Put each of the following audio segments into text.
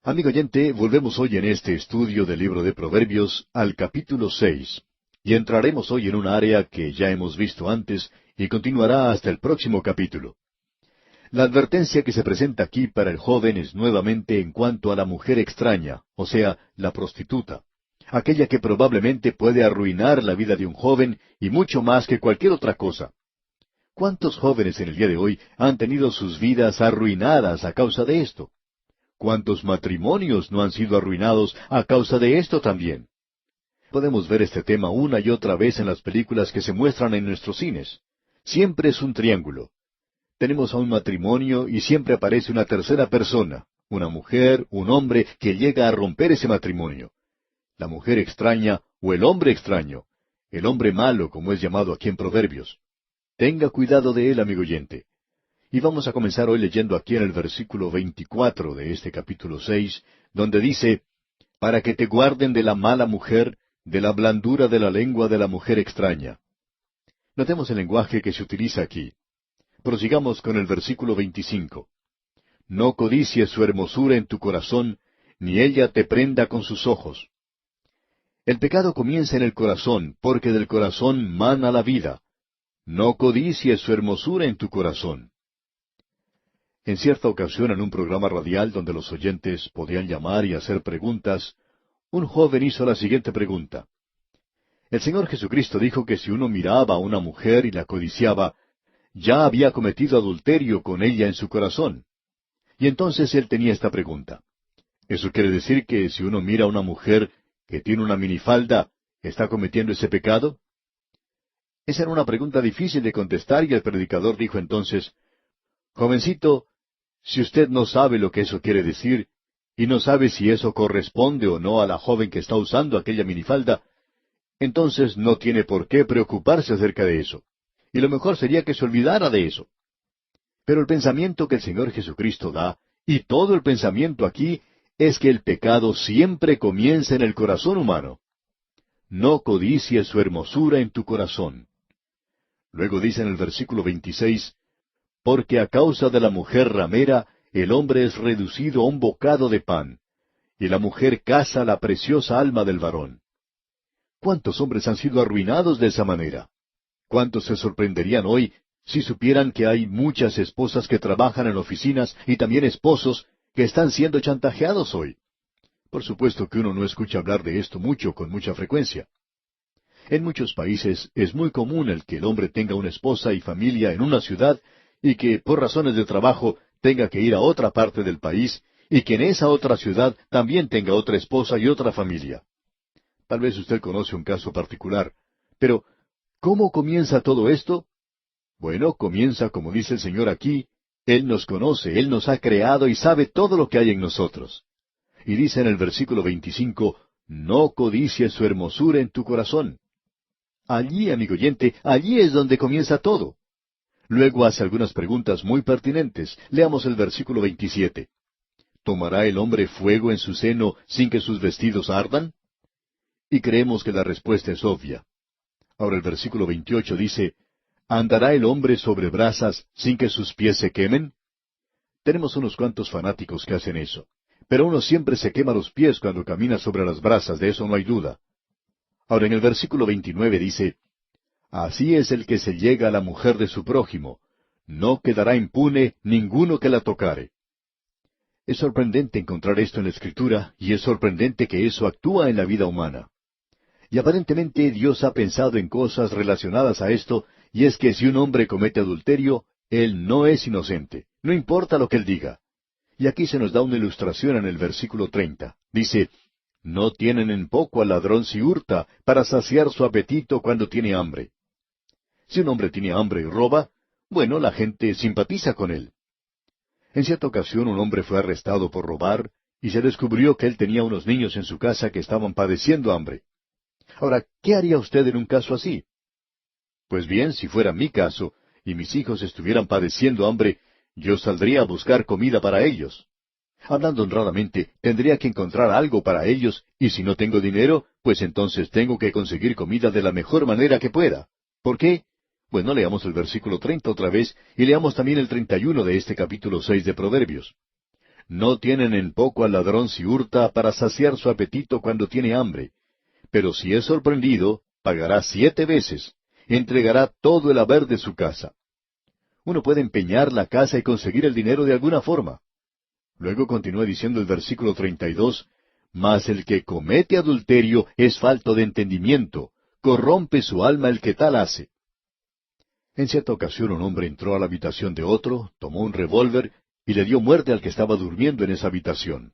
Amigo oyente, volvemos hoy en este estudio del libro de Proverbios al capítulo 6, y entraremos hoy en un área que ya hemos visto antes y continuará hasta el próximo capítulo. La advertencia que se presenta aquí para el joven es nuevamente en cuanto a la mujer extraña, o sea, la prostituta, aquella que probablemente puede arruinar la vida de un joven y mucho más que cualquier otra cosa. ¿Cuántos jóvenes en el día de hoy han tenido sus vidas arruinadas a causa de esto? ¿Cuántos matrimonios no han sido arruinados a causa de esto también? Podemos ver este tema una y otra vez en las películas que se muestran en nuestros cines. Siempre es un triángulo. Tenemos a un matrimonio y siempre aparece una tercera persona, una mujer, un hombre, que llega a romper ese matrimonio. La mujer extraña o el hombre extraño, el hombre malo, como es llamado aquí en Proverbios. Tenga cuidado de él, amigo oyente. Y vamos a comenzar hoy leyendo aquí en el versículo 24 de este capítulo 6, donde dice, para que te guarden de la mala mujer, de la blandura de la lengua de la mujer extraña. Notemos el lenguaje que se utiliza aquí. Prosigamos con el versículo 25. No codicies su hermosura en tu corazón, ni ella te prenda con sus ojos. El pecado comienza en el corazón, porque del corazón mana la vida. No codicies su hermosura en tu corazón. En cierta ocasión, en un programa radial donde los oyentes podían llamar y hacer preguntas, un joven hizo la siguiente pregunta. El Señor Jesucristo dijo que si uno miraba a una mujer y la codiciaba, ya había cometido adulterio con ella en su corazón. Y entonces él tenía esta pregunta. ¿Eso quiere decir que si uno mira a una mujer que tiene una minifalda, está cometiendo ese pecado? Esa era una pregunta difícil de contestar y el predicador dijo entonces, jovencito, si usted no sabe lo que eso quiere decir, y no sabe si eso corresponde o no a la joven que está usando aquella minifalda, entonces no tiene por qué preocuparse acerca de eso. Y lo mejor sería que se olvidara de eso. Pero el pensamiento que el Señor Jesucristo da, y todo el pensamiento aquí, es que el pecado siempre comienza en el corazón humano. No codicies su hermosura en tu corazón. Luego dice en el versículo 26, porque a causa de la mujer ramera, el hombre es reducido a un bocado de pan, y la mujer caza la preciosa alma del varón. ¿Cuántos hombres han sido arruinados de esa manera? ¿Cuántos se sorprenderían hoy si supieran que hay muchas esposas que trabajan en oficinas y también esposos que están siendo chantajeados hoy? Por supuesto que uno no escucha hablar de esto mucho, con mucha frecuencia. En muchos países es muy común el que el hombre tenga una esposa y familia en una ciudad y que por razones de trabajo tenga que ir a otra parte del país y que en esa otra ciudad también tenga otra esposa y otra familia. Tal vez usted conoce un caso particular, pero ¿cómo comienza todo esto? Bueno, comienza como dice el Señor aquí, Él nos conoce, Él nos ha creado y sabe todo lo que hay en nosotros. Y dice en el versículo 25, no codicies su hermosura en tu corazón. Allí, amigo oyente, allí es donde comienza todo. Luego hace algunas preguntas muy pertinentes. Leamos el versículo 27. ¿Tomará el hombre fuego en su seno sin que sus vestidos ardan? Y creemos que la respuesta es obvia. Ahora el versículo 28 dice, ¿andará el hombre sobre brasas sin que sus pies se quemen? Tenemos unos cuantos fanáticos que hacen eso. Pero uno siempre se quema los pies cuando camina sobre las brasas, de eso no hay duda. Ahora en el versículo 29 dice, así es el que se llega a la mujer de su prójimo, no quedará impune ninguno que la tocare. Es sorprendente encontrar esto en la Escritura, y es sorprendente que eso actúa en la vida humana. Y aparentemente Dios ha pensado en cosas relacionadas a esto, y es que si un hombre comete adulterio, él no es inocente, no importa lo que él diga. Y aquí se nos da una ilustración en el versículo 30. Dice, no tienen en poco al ladrón si hurta, para saciar su apetito cuando tiene hambre. Si un hombre tiene hambre y roba, bueno, la gente simpatiza con él. En cierta ocasión un hombre fue arrestado por robar, y se descubrió que él tenía unos niños en su casa que estaban padeciendo hambre. Ahora, ¿qué haría usted en un caso así? Pues bien, si fuera mi caso, y mis hijos estuvieran padeciendo hambre, yo saldría a buscar comida para ellos. Hablando honradamente, tendría que encontrar algo para ellos, y si no tengo dinero, pues entonces tengo que conseguir comida de la mejor manera que pueda. ¿Por qué? Bueno, leamos el versículo 30 otra vez, y leamos también el 31 de este capítulo 6 de Proverbios. No tienen en poco al ladrón si hurta para saciar su apetito cuando tiene hambre. Pero si es sorprendido, pagará 7 veces. Entregará todo el haber de su casa. Uno puede empeñar la casa y conseguir el dinero de alguna forma. Luego continúa diciendo el versículo 32, Mas el que comete adulterio es falto de entendimiento, corrompe su alma el que tal hace. En cierta ocasión un hombre entró a la habitación de otro, tomó un revólver y le dio muerte al que estaba durmiendo en esa habitación.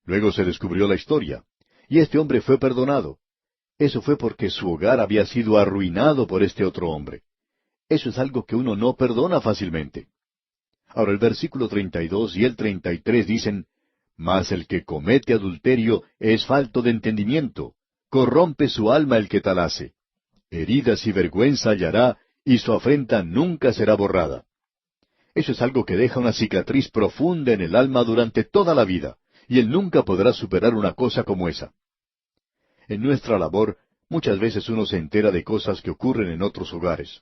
Luego se descubrió la historia, y este hombre fue perdonado. Eso fue porque su hogar había sido arruinado por este otro hombre. Eso es algo que uno no perdona fácilmente. Ahora el versículo 32 y el 33 dicen, Mas el que comete adulterio es falto de entendimiento, corrompe su alma el que tal hace. Heridas y vergüenza hallará, y su afrenta nunca será borrada. Eso es algo que deja una cicatriz profunda en el alma durante toda la vida, y él nunca podrá superar una cosa como esa. En nuestra labor, muchas veces uno se entera de cosas que ocurren en otros hogares.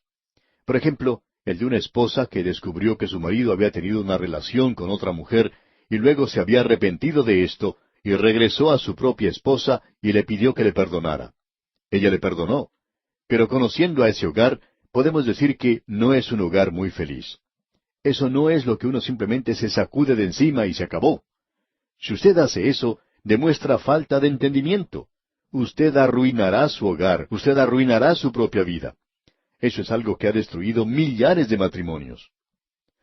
Por ejemplo, el de una esposa que descubrió que su marido había tenido una relación con otra mujer y luego se había arrepentido de esto y regresó a su propia esposa y le pidió que le perdonara. Ella le perdonó, pero conociendo a ese hogar, podemos decir que no es un hogar muy feliz. Eso no es lo que uno simplemente se sacude de encima y se acabó. Si usted hace eso, demuestra falta de entendimiento. Usted arruinará su hogar, usted arruinará su propia vida. Eso es algo que ha destruido millares de matrimonios.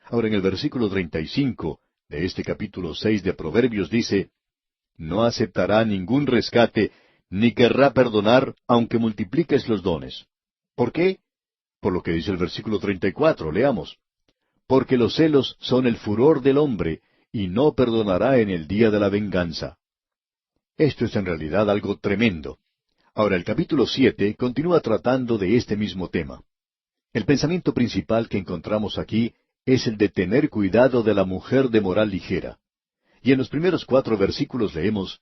Ahora en el versículo 35 de este capítulo 6 de Proverbios dice, No aceptará ningún rescate, ni querrá perdonar, aunque multipliques los dones. ¿Por qué? Por lo que dice el versículo 34, leamos. Porque los celos son el furor del hombre, y no perdonará en el día de la venganza. Esto es en realidad algo tremendo. Ahora el capítulo 7 continúa tratando de este mismo tema. El pensamiento principal que encontramos aquí es el de tener cuidado de la mujer de moral ligera. Y en los primeros 4 versículos leemos,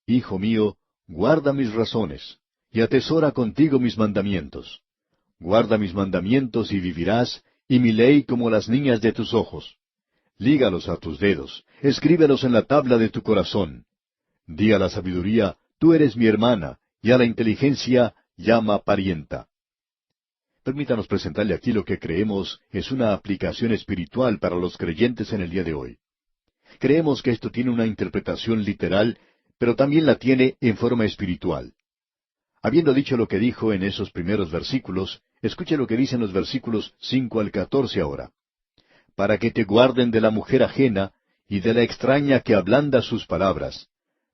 Hijo mío, guarda mis razones, y atesora contigo mis mandamientos. Guarda mis mandamientos y vivirás, y mi ley como las niñas de tus ojos. Lígalos a tus dedos, escríbelos en la tabla de tu corazón. Di a la sabiduría, tú eres mi hermana, y a la inteligencia, llama parienta. Permítanos presentarle aquí lo que creemos es una aplicación espiritual para los creyentes en el día de hoy. Creemos que esto tiene una interpretación literal, pero también la tiene en forma espiritual. Habiendo dicho lo que dijo en esos primeros versículos, escuche lo que dicen los versículos 5 al 14 ahora. Para que te guarden de la mujer ajena y de la extraña que ablanda sus palabras.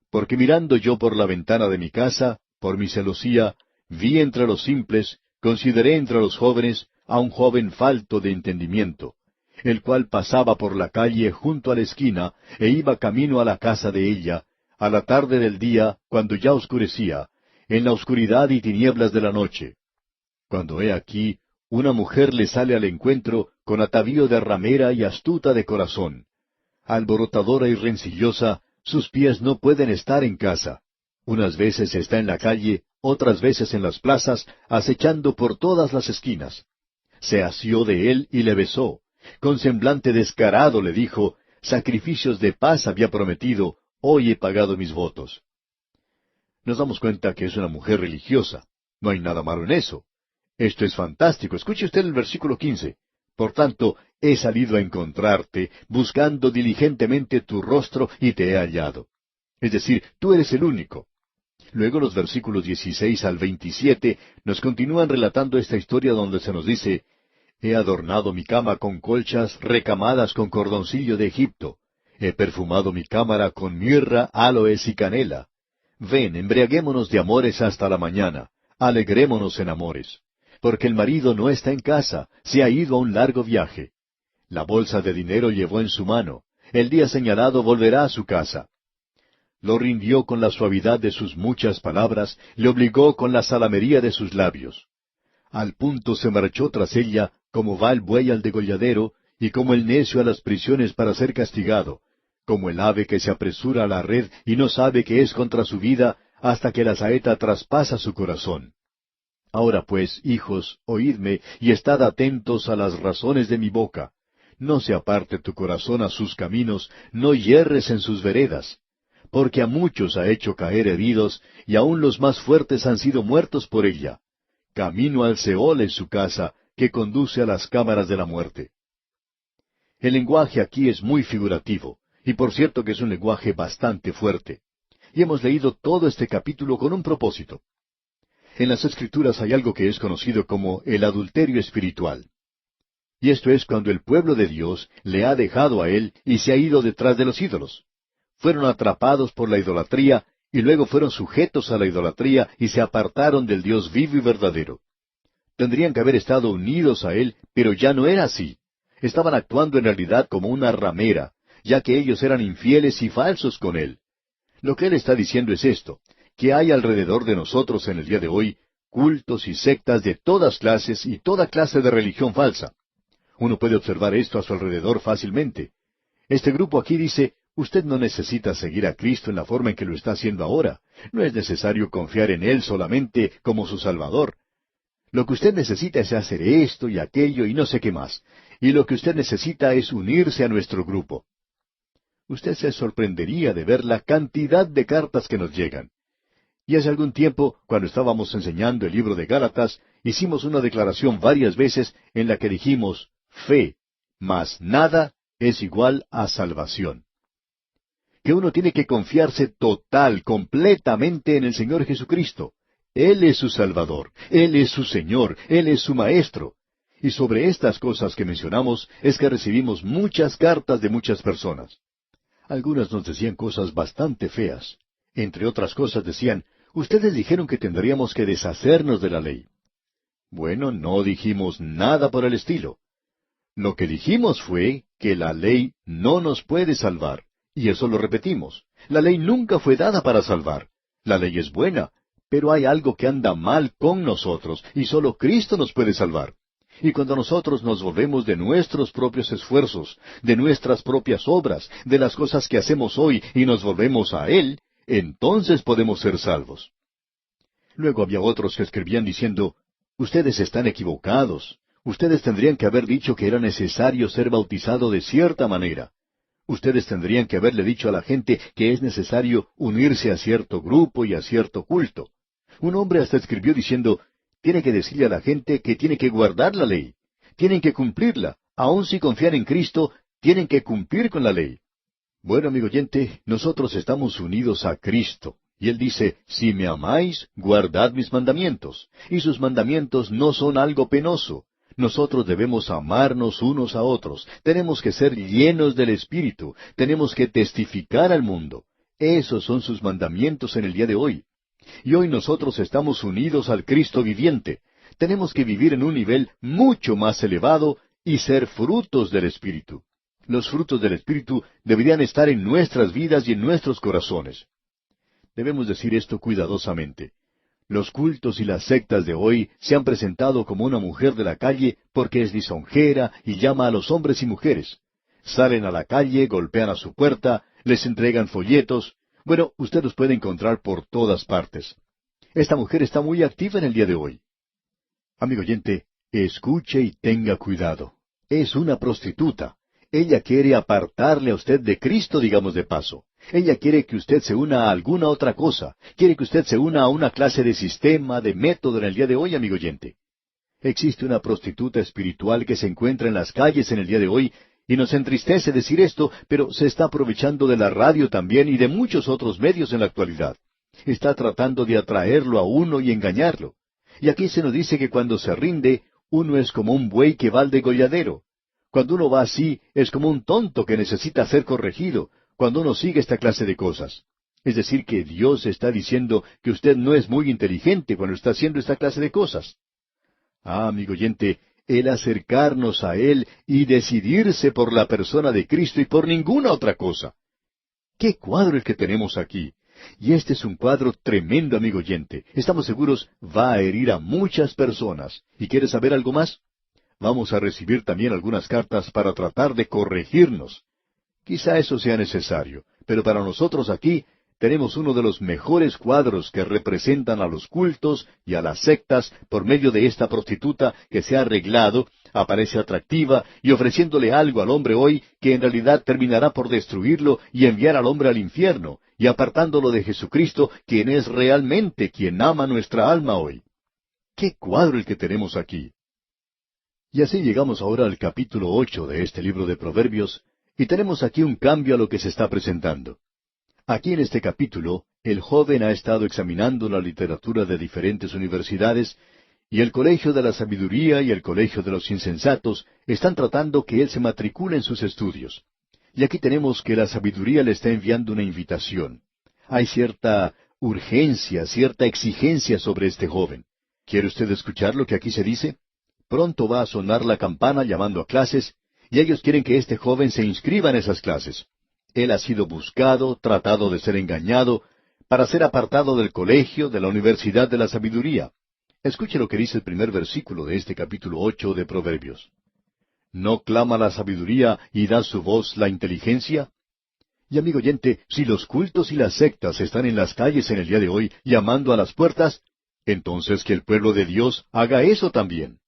Porque mirando yo por la ventana de mi casa, por mi celosía, vi entre los simples, consideré entre los jóvenes a un joven falto de entendimiento, el cual pasaba por la calle junto a la esquina e iba camino a la casa de ella, a la tarde del día, cuando ya oscurecía, en la oscuridad y tinieblas de la noche. Cuando he aquí, una mujer le sale al encuentro con atavío de ramera y astuta de corazón. Alborotadora y rencillosa, sus pies no pueden estar en casa. Unas veces está en la calle, otras veces en las plazas, acechando por todas las esquinas. Se asió de él y le besó. Con semblante descarado le dijo, sacrificios de paz había prometido, hoy he pagado mis votos. Nos damos cuenta que es una mujer religiosa. No hay nada malo en eso. Esto es fantástico. Escuche usted el versículo 15. Por tanto, he salido a encontrarte, buscando diligentemente tu rostro, y te he hallado. Es decir, tú eres el único. Luego los versículos 16 al 27 nos continúan relatando esta historia donde se nos dice, He adornado mi cama con colchas recamadas con cordoncillo de Egipto. He perfumado mi cámara con mirra, áloes y canela. Ven, embriaguémonos de amores hasta la mañana. Alegrémonos en amores. Porque el marido no está en casa, se ha ido a un largo viaje. La bolsa de dinero llevó en su mano. El día señalado volverá a su casa. Lo rindió con la suavidad de sus muchas palabras, le obligó con la salamería de sus labios. Al punto se marchó tras ella, como va el buey al degolladero, y como el necio a las prisiones para ser castigado, como el ave que se apresura a la red y no sabe que es contra su vida, hasta que la saeta traspasa su corazón. Ahora pues, hijos, oídme, y estad atentos a las razones de mi boca. no se aparte tu corazón a sus caminos, no yerres en sus veredas. Porque a muchos ha hecho caer heridos, y aun los más fuertes han sido muertos por ella. Camino al Seol es su casa, que conduce a las cámaras de la muerte. El lenguaje aquí es muy figurativo, y por cierto que es un lenguaje bastante fuerte. Y hemos leído todo este capítulo con un propósito. En las Escrituras hay algo que es conocido como el adulterio espiritual. Y esto es cuando el pueblo de Dios le ha dejado a Él y se ha ido detrás de los ídolos. Fueron atrapados por la idolatría y luego fueron sujetos a la idolatría y se apartaron del Dios vivo y verdadero. Tendrían que haber estado unidos a Él, pero ya no era así. Estaban actuando en realidad como una ramera, ya que ellos eran infieles y falsos con Él. Lo que Él está diciendo es esto, que hay alrededor de nosotros en el día de hoy cultos y sectas de todas clases y toda clase de religión falsa. Uno puede observar esto a su alrededor fácilmente. Este grupo aquí dice, usted no necesita seguir a Cristo en la forma en que lo está haciendo ahora. No es necesario confiar en Él solamente como su Salvador. Lo que usted necesita es hacer esto y aquello y no sé qué más. Y lo que usted necesita es unirse a nuestro grupo. Usted se sorprendería de ver la cantidad de cartas que nos llegan. Y hace algún tiempo, cuando estábamos enseñando el libro de Gálatas, hicimos una declaración varias veces en la que dijimos, fe, más nada es igual a salvación. Que uno tiene que confiarse completamente en el Señor Jesucristo. Él es su Salvador, Él es su Señor, Él es su Maestro. Y sobre estas cosas que mencionamos es que recibimos muchas cartas de muchas personas. Algunas nos decían cosas bastante feas. Entre otras cosas decían, ustedes dijeron que tendríamos que deshacernos de la ley. Bueno, no dijimos nada por el estilo. Lo que dijimos fue que la ley no nos puede salvar. Y eso lo repetimos. La ley nunca fue dada para salvar. La ley es buena, pero hay algo que anda mal con nosotros, y solo Cristo nos puede salvar. Y cuando nosotros nos volvemos de nuestros propios esfuerzos, de nuestras propias obras, de las cosas que hacemos hoy, y nos volvemos a Él, entonces podemos ser salvos. Luego había otros que escribían diciendo, ustedes están equivocados. Ustedes tendrían que haber dicho que era necesario ser bautizado de cierta manera. Ustedes tendrían que haberle dicho a la gente que es necesario unirse a cierto grupo y a cierto culto. Un hombre hasta escribió diciendo, tiene que decirle a la gente que tiene que guardar la ley. Tienen que cumplirla. Aun si confían en Cristo, tienen que cumplir con la ley. Bueno, amigo oyente, nosotros estamos unidos a Cristo. Y Él dice, si me amáis, guardad mis mandamientos. Y sus mandamientos no son algo penoso. Nosotros debemos amarnos unos a otros. Tenemos que ser llenos del Espíritu. Tenemos que testificar al mundo. Esos son sus mandamientos en el día de hoy. Y hoy nosotros estamos unidos al Cristo viviente. Tenemos que vivir en un nivel mucho más elevado y ser frutos del Espíritu. Los frutos del Espíritu deberían estar en nuestras vidas y en nuestros corazones. Debemos decir esto cuidadosamente. Los cultos y las sectas de hoy se han presentado como una mujer de la calle porque es lisonjera y llama a los hombres y mujeres. Salen a la calle, golpean a su puerta, les entregan folletos. Bueno, usted los puede encontrar por todas partes. Esta mujer está muy activa en el día de hoy. Amigo oyente, escuche y tenga cuidado. Es una prostituta. Ella quiere apartarle a usted de Cristo, digamos de paso. Ella quiere que usted se una a alguna otra cosa. Quiere que usted se una a una clase de sistema, de método en el día de hoy, amigo oyente. Existe una prostituta espiritual que se encuentra en las calles en el día de hoy, y nos entristece decir esto, pero se está aprovechando de la radio también y de muchos otros medios en la actualidad. Está tratando de atraerlo a uno y engañarlo. Y aquí se nos dice que cuando se rinde, uno es como un buey que va al degolladero. Cuando uno va así, es como un tonto que necesita ser corregido, cuando uno sigue esta clase de cosas. Es decir, que Dios está diciendo que usted no es muy inteligente cuando está haciendo esta clase de cosas. Ah, amigo oyente, el acercarnos a Él y decidirse por la persona de Cristo y por ninguna otra cosa. ¡Qué cuadro el que tenemos aquí! Y este es un cuadro tremendo, amigo oyente. Estamos seguros va a herir a muchas personas. ¿Y quiere saber algo más? Vamos a recibir también algunas cartas para tratar de corregirnos. Quizá eso sea necesario, pero para nosotros aquí tenemos uno de los mejores cuadros que representan a los cultos y a las sectas por medio de esta prostituta que se ha arreglado, aparece atractiva y ofreciéndole algo al hombre hoy que en realidad terminará por destruirlo y enviar al hombre al infierno, y apartándolo de Jesucristo, quien es realmente quien ama nuestra alma hoy. ¡Qué cuadro el que tenemos aquí! Y así llegamos ahora al capítulo 8 de este libro de Proverbios, y tenemos aquí un cambio a lo que se está presentando. Aquí en este capítulo, el joven ha estado examinando la literatura de diferentes universidades, y el Colegio de la Sabiduría y el Colegio de los Insensatos están tratando que él se matricule en sus estudios. Y aquí tenemos que la sabiduría le está enviando una invitación. Hay cierta urgencia, cierta exigencia sobre este joven. ¿Quiere usted escuchar lo que aquí se dice? Pronto va a sonar la campana llamando a clases, y ellos quieren que este joven se inscriba en esas clases. Él ha sido buscado, tratado de ser engañado, para ser apartado del colegio, de la universidad de la sabiduría. Escuche lo que dice el primer versículo de este capítulo 8 de Proverbios. ¿No clama la sabiduría y da su voz la inteligencia? Y amigo oyente, si los cultos y las sectas están en las calles en el día de hoy llamando a las puertas, entonces que el pueblo de Dios haga eso también.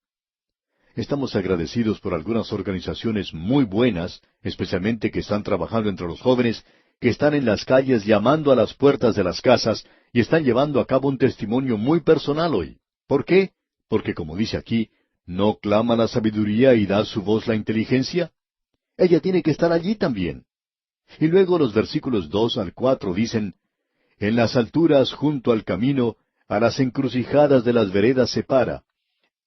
Estamos agradecidos por algunas organizaciones muy buenas, especialmente que están trabajando entre los jóvenes, que están en las calles llamando a las puertas de las casas y están llevando a cabo un testimonio muy personal hoy. ¿Por qué? Porque como dice aquí, ¿no clama la sabiduría y da su voz la inteligencia? Ella tiene que estar allí también. Y luego los versículos 2 al 4 dicen, En las alturas junto al camino, a las encrucijadas de las veredas se para.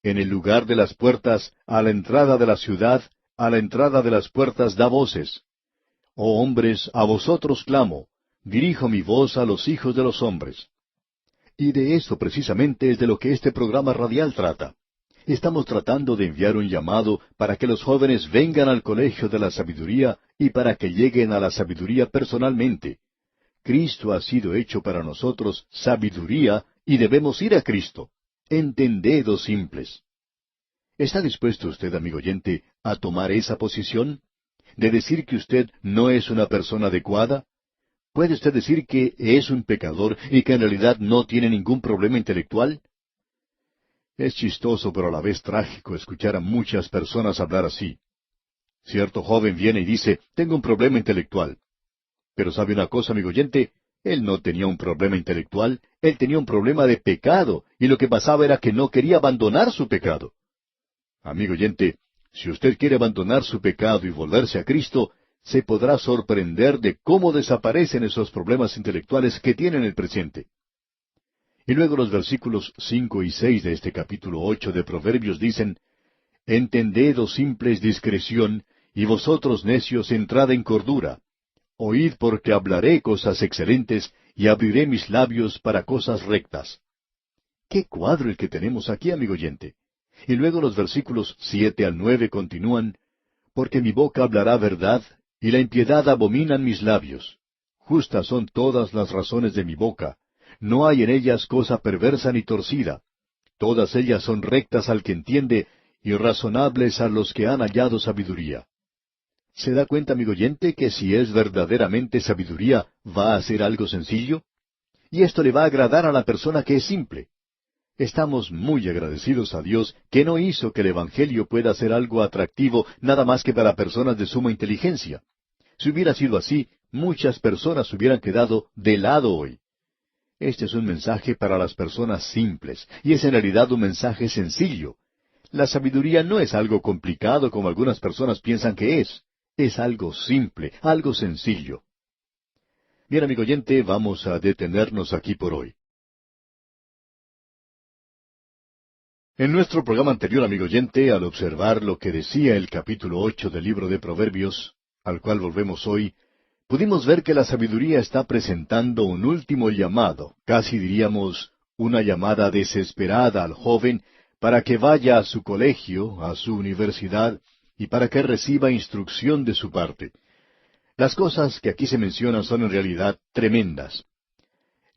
En el lugar de las puertas, a la entrada de la ciudad, a la entrada de las puertas da voces. Oh hombres, a vosotros clamo, dirijo mi voz a los hijos de los hombres. Y de eso precisamente es de lo que este programa radial trata. Estamos tratando de enviar un llamado para que los jóvenes vengan al colegio de la sabiduría y para que lleguen a la sabiduría personalmente. Cristo ha sido hecho para nosotros sabiduría y debemos ir a Cristo. Entended, oh simples. ¿Está dispuesto usted, amigo oyente, a tomar esa posición? ¿De decir que usted no es una persona adecuada? ¿Puede usted decir que es un pecador y que en realidad no tiene ningún problema intelectual? Es chistoso, pero a la vez trágico escuchar a muchas personas hablar así. Cierto joven viene y dice, tengo un problema intelectual. Pero ¿sabe una cosa, amigo oyente? Él no tenía un problema intelectual, él tenía un problema de pecado, y lo que pasaba era que no quería abandonar su pecado. Amigo oyente, si usted quiere abandonar su pecado y volverse a Cristo, se podrá sorprender de cómo desaparecen esos problemas intelectuales que tiene en el presente. Y luego los versículos 5 y 6 de este capítulo 8 de Proverbios dicen, Entended, oh simples, discreción, y vosotros necios entrad en cordura. Oíd porque hablaré cosas excelentes, y abriré mis labios para cosas rectas. ¡Qué cuadro el que tenemos aquí, amigo oyente! Y luego los versículos 7 al 9 continúan, Porque mi boca hablará verdad, y la impiedad abominan mis labios. Justas son todas las razones de mi boca, no hay en ellas cosa perversa ni torcida. Todas ellas son rectas al que entiende, y razonables a los que han hallado sabiduría. ¿Se da cuenta, amigo oyente, que si es verdaderamente sabiduría, va a ser algo sencillo? Y esto le va a agradar a la persona que es simple. Estamos muy agradecidos a Dios que no hizo que el Evangelio pueda ser algo atractivo nada más que para personas de suma inteligencia. Si hubiera sido así, muchas personas hubieran quedado de lado hoy. Este es un mensaje para las personas simples, y es en realidad un mensaje sencillo. La sabiduría no es algo complicado como algunas personas piensan que es algo simple, algo sencillo. Bien, amigo oyente, vamos a detenernos aquí por hoy. En nuestro programa anterior, amigo oyente, al observar lo que decía el capítulo 8 del libro de Proverbios, al cual volvemos hoy, pudimos ver que la sabiduría está presentando un último llamado, casi diríamos una llamada desesperada al joven para que vaya a su colegio, a su universidad, y para que reciba instrucción de su parte. Las cosas que aquí se mencionan son en realidad tremendas.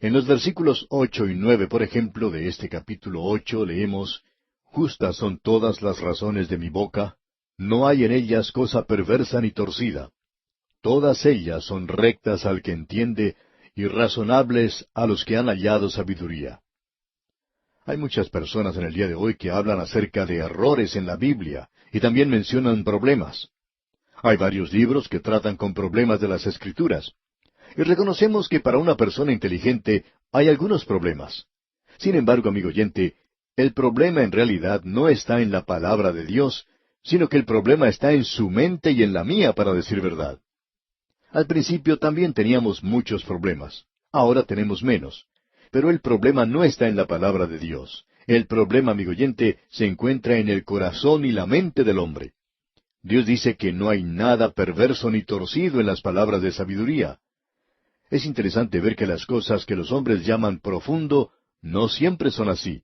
En los versículos 8 y 9, por ejemplo, de este capítulo 8, leemos, Justas son todas las razones de mi boca, no hay en ellas cosa perversa ni torcida. Todas ellas son rectas al que entiende, y razonables a los que han hallado sabiduría. Hay muchas personas en el día de hoy que hablan acerca de errores en la Biblia, y también mencionan problemas. Hay varios libros que tratan con problemas de las Escrituras. Y reconocemos que para una persona inteligente hay algunos problemas. Sin embargo, amigo oyente, el problema en realidad no está en la palabra de Dios, sino que el problema está en su mente y en la mía, para decir verdad. Al principio también teníamos muchos problemas. Ahora tenemos menos. Pero el problema no está en la palabra de Dios. El problema, amigo oyente, se encuentra en el corazón y la mente del hombre. Dios dice que no hay nada perverso ni torcido en las palabras de sabiduría. Es interesante ver que las cosas que los hombres llaman profundo no siempre son así.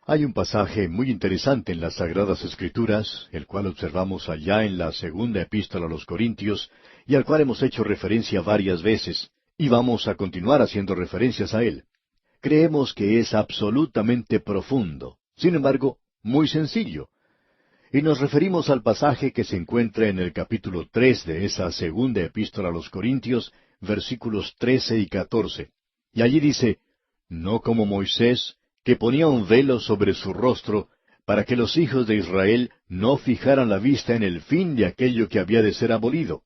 Hay un pasaje muy interesante en las Sagradas Escrituras, el cual observamos allá en la segunda epístola a los Corintios, y al cual hemos hecho referencia varias veces, y vamos a continuar haciendo referencias a él. Creemos que es absolutamente profundo, sin embargo, muy sencillo. Y nos referimos al pasaje que se encuentra en el capítulo 3 de esa segunda epístola a los Corintios, versículos 13 y 14. Y allí dice, no como Moisés, que ponía un velo sobre su rostro, para que los hijos de Israel no fijaran la vista en el fin de aquello que había de ser abolido.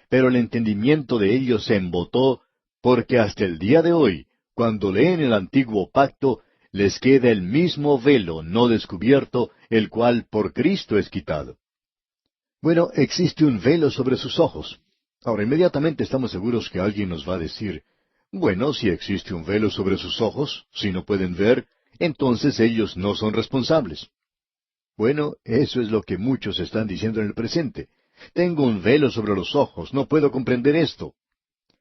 Pero el entendimiento de ellos se embotó, porque hasta el día de hoy, cuando leen el antiguo pacto, les queda el mismo velo no descubierto, el cual por Cristo es quitado. Bueno, existe un velo sobre sus ojos. Ahora, inmediatamente estamos seguros que alguien nos va a decir, bueno, si existe un velo sobre sus ojos, si no pueden ver, entonces ellos no son responsables. Bueno, eso es lo que muchos están diciendo en el presente. Tengo un velo sobre los ojos, no puedo comprender esto.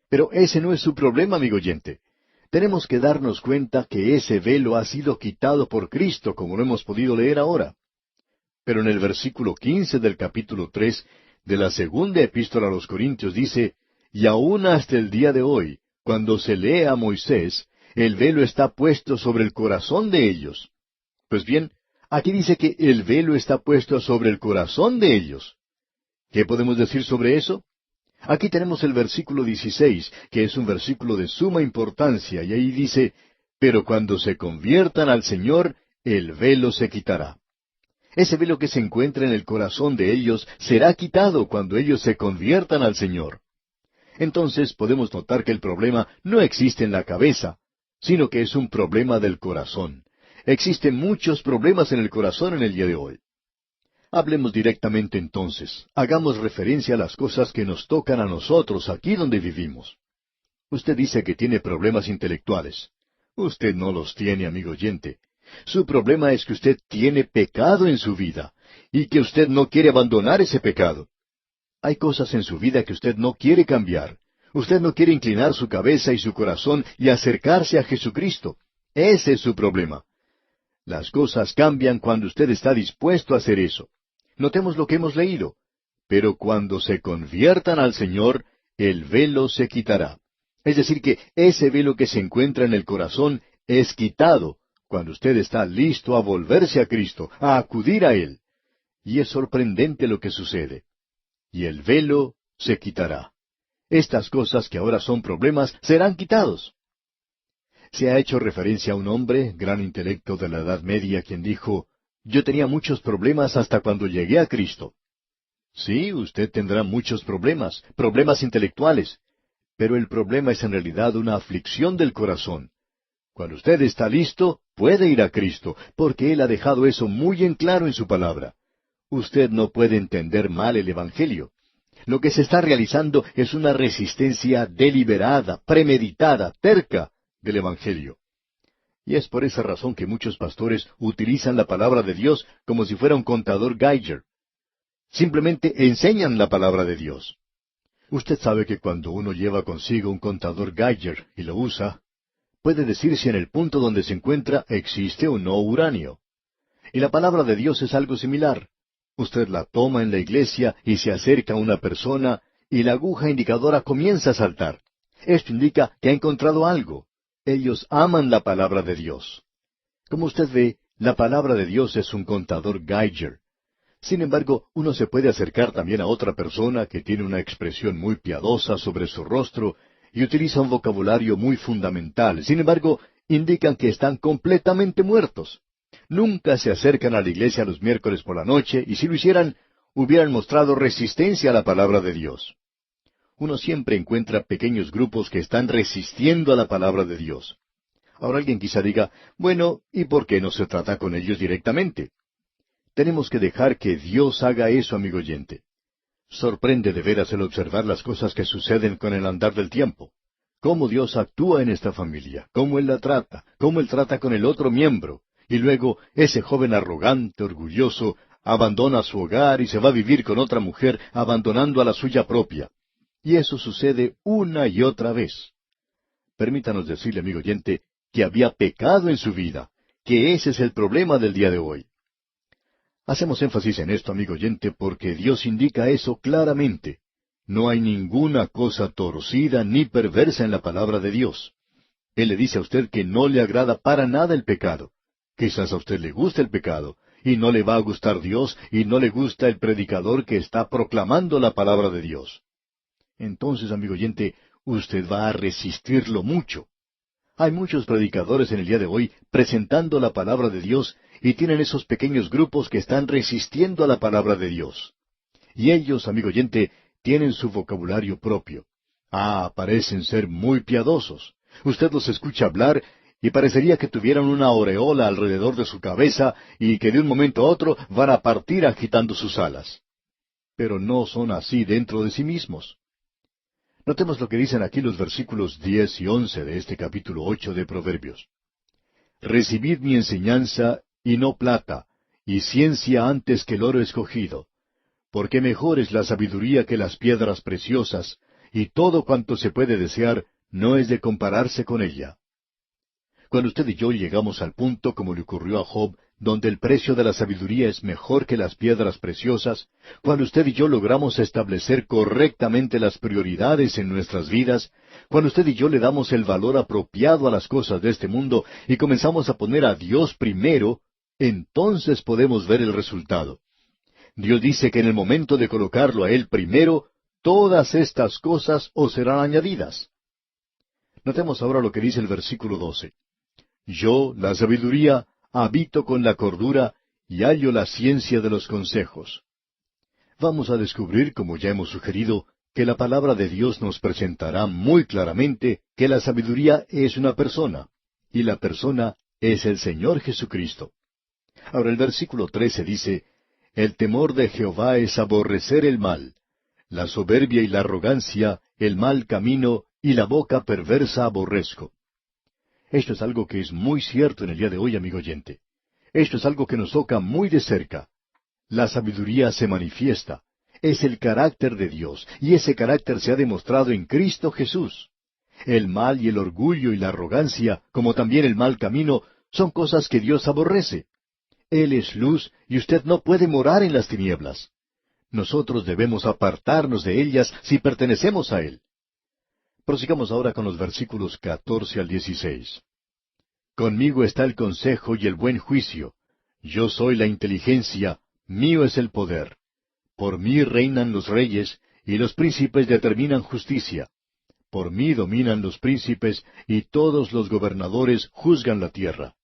Pero ese no es su problema, amigo oyente. Tenemos que darnos cuenta que ese velo ha sido quitado por Cristo, como lo hemos podido leer ahora. Pero en el versículo 15 del capítulo 3 de la segunda epístola a los Corintios dice, y aún hasta el día de hoy, cuando se lee a Moisés, el velo está puesto sobre el corazón de ellos. Pues bien, aquí dice que el velo está puesto sobre el corazón de ellos. ¿Qué podemos decir sobre eso? Aquí tenemos el versículo 16, que es un versículo de suma importancia, y ahí dice, pero cuando se conviertan al Señor, el velo se quitará. Ese velo que se encuentra en el corazón de ellos será quitado cuando ellos se conviertan al Señor. Entonces podemos notar que el problema no existe en la cabeza, sino que es un problema del corazón. Existen muchos problemas en el corazón en el día de hoy. Hablemos directamente entonces. Hagamos referencia a las cosas que nos tocan a nosotros aquí donde vivimos. Usted dice que tiene problemas intelectuales. Usted no los tiene, amigo oyente. Su problema es que usted tiene pecado en su vida y que usted no quiere abandonar ese pecado. Hay cosas en su vida que usted no quiere cambiar. Usted no quiere inclinar su cabeza y su corazón y acercarse a Jesucristo. Ese es su problema. Las cosas cambian cuando usted está dispuesto a hacer eso. Notemos lo que hemos leído. Pero cuando se conviertan al Señor, el velo se quitará. Es decir, que ese velo que se encuentra en el corazón es quitado cuando usted está listo a volverse a Cristo, a acudir a Él. Y es sorprendente lo que sucede. Y el velo se quitará. Estas cosas que ahora son problemas serán quitados. Se ha hecho referencia a un hombre, gran intelecto de la Edad Media, quien dijo, yo tenía muchos problemas hasta cuando llegué a Cristo. Sí, usted tendrá muchos problemas, problemas intelectuales, pero el problema es en realidad una aflicción del corazón. Cuando usted está listo, puede ir a Cristo, porque Él ha dejado eso muy en claro en su palabra. Usted no puede entender mal el Evangelio. Lo que se está realizando es una resistencia deliberada, premeditada, terca del Evangelio. Y es por esa razón que muchos pastores utilizan la palabra de Dios como si fuera un contador Geiger. Simplemente enseñan la palabra de Dios. Usted sabe que cuando uno lleva consigo un contador Geiger y lo usa, puede decir si en el punto donde se encuentra existe o no uranio. Y la palabra de Dios es algo similar. Usted la toma en la iglesia y se acerca a una persona y la aguja indicadora comienza a saltar. Esto indica que ha encontrado algo. Ellos aman la palabra de Dios. Como usted ve, la palabra de Dios es un contador Geiger. Sin embargo, uno se puede acercar también a otra persona que tiene una expresión muy piadosa sobre su rostro y utiliza un vocabulario muy fundamental. Sin embargo, indican que están completamente muertos. Nunca se acercan a la iglesia los miércoles por la noche, y si lo hicieran, hubieran mostrado resistencia a la palabra de Dios. Uno siempre encuentra pequeños grupos que están resistiendo a la palabra de Dios. Ahora alguien quizá diga, bueno, ¿y por qué no se trata con ellos directamente? Tenemos que dejar que Dios haga eso, amigo oyente. Sorprende de veras el observar las cosas que suceden con el andar del tiempo. Cómo Dios actúa en esta familia, cómo Él la trata, cómo Él trata con el otro miembro. Y luego ese joven arrogante, orgulloso, abandona su hogar y se va a vivir con otra mujer, abandonando a la suya propia. Y eso sucede una y otra vez. Permítanos decirle, amigo oyente, que había pecado en su vida, que ese es el problema del día de hoy. Hacemos énfasis en esto, amigo oyente, porque Dios indica eso claramente. No hay ninguna cosa torcida ni perversa en la palabra de Dios. Él le dice a usted que no le agrada para nada el pecado. Quizás a usted le gusta el pecado, y no le va a gustar Dios, y no le gusta el predicador que está proclamando la palabra de Dios. Entonces, amigo oyente, usted va a resistirlo mucho. Hay muchos predicadores en el día de hoy presentando la palabra de Dios y tienen esos pequeños grupos que están resistiendo a la palabra de Dios. Y ellos, amigo oyente, tienen su vocabulario propio. Parecen ser muy piadosos. Usted los escucha hablar y parecería que tuvieran una aureola alrededor de su cabeza y que de un momento a otro van a partir agitando sus alas. Pero no son así dentro de sí mismos. Notemos lo que dicen aquí los versículos 10 y 11 de este capítulo 8 de Proverbios. Recibid mi enseñanza, y no plata, y ciencia antes que el oro escogido, porque mejor es la sabiduría que las piedras preciosas, y todo cuanto se puede desear no es de compararse con ella. Cuando usted y yo llegamos al punto, como le ocurrió a Job, donde el precio de la sabiduría es mejor que las piedras preciosas, cuando usted y yo logramos establecer correctamente las prioridades en nuestras vidas, cuando usted y yo le damos el valor apropiado a las cosas de este mundo y comenzamos a poner a Dios primero, entonces podemos ver el resultado. Dios dice que en el momento de colocarlo a Él primero, todas estas cosas os serán añadidas. Notemos ahora lo que dice el versículo 12. Yo, la sabiduría, habito con la cordura y hallo la ciencia de los consejos. Vamos a descubrir, como ya hemos sugerido, que la palabra de Dios nos presentará muy claramente que la sabiduría es una persona, y la persona es el Señor Jesucristo. Ahora el versículo 13 dice, El temor de Jehová es aborrecer el mal, la soberbia y la arrogancia, el mal camino y la boca perversa aborrezco. Esto es algo que es muy cierto en el día de hoy, amigo oyente. Esto es algo que nos toca muy de cerca. La sabiduría se manifiesta. Es el carácter de Dios, y ese carácter se ha demostrado en Cristo Jesús. El mal y el orgullo y la arrogancia, como también el mal camino, son cosas que Dios aborrece. Él es luz, y usted no puede morar en las tinieblas. Nosotros debemos apartarnos de ellas si pertenecemos a Él. Prosigamos ahora con los versículos 14 al 16. Conmigo está el consejo y el buen juicio. Yo soy la inteligencia, mío es el poder. Por mí reinan los reyes, y los príncipes determinan justicia. Por mí dominan los príncipes, y todos los gobernadores juzgan la tierra.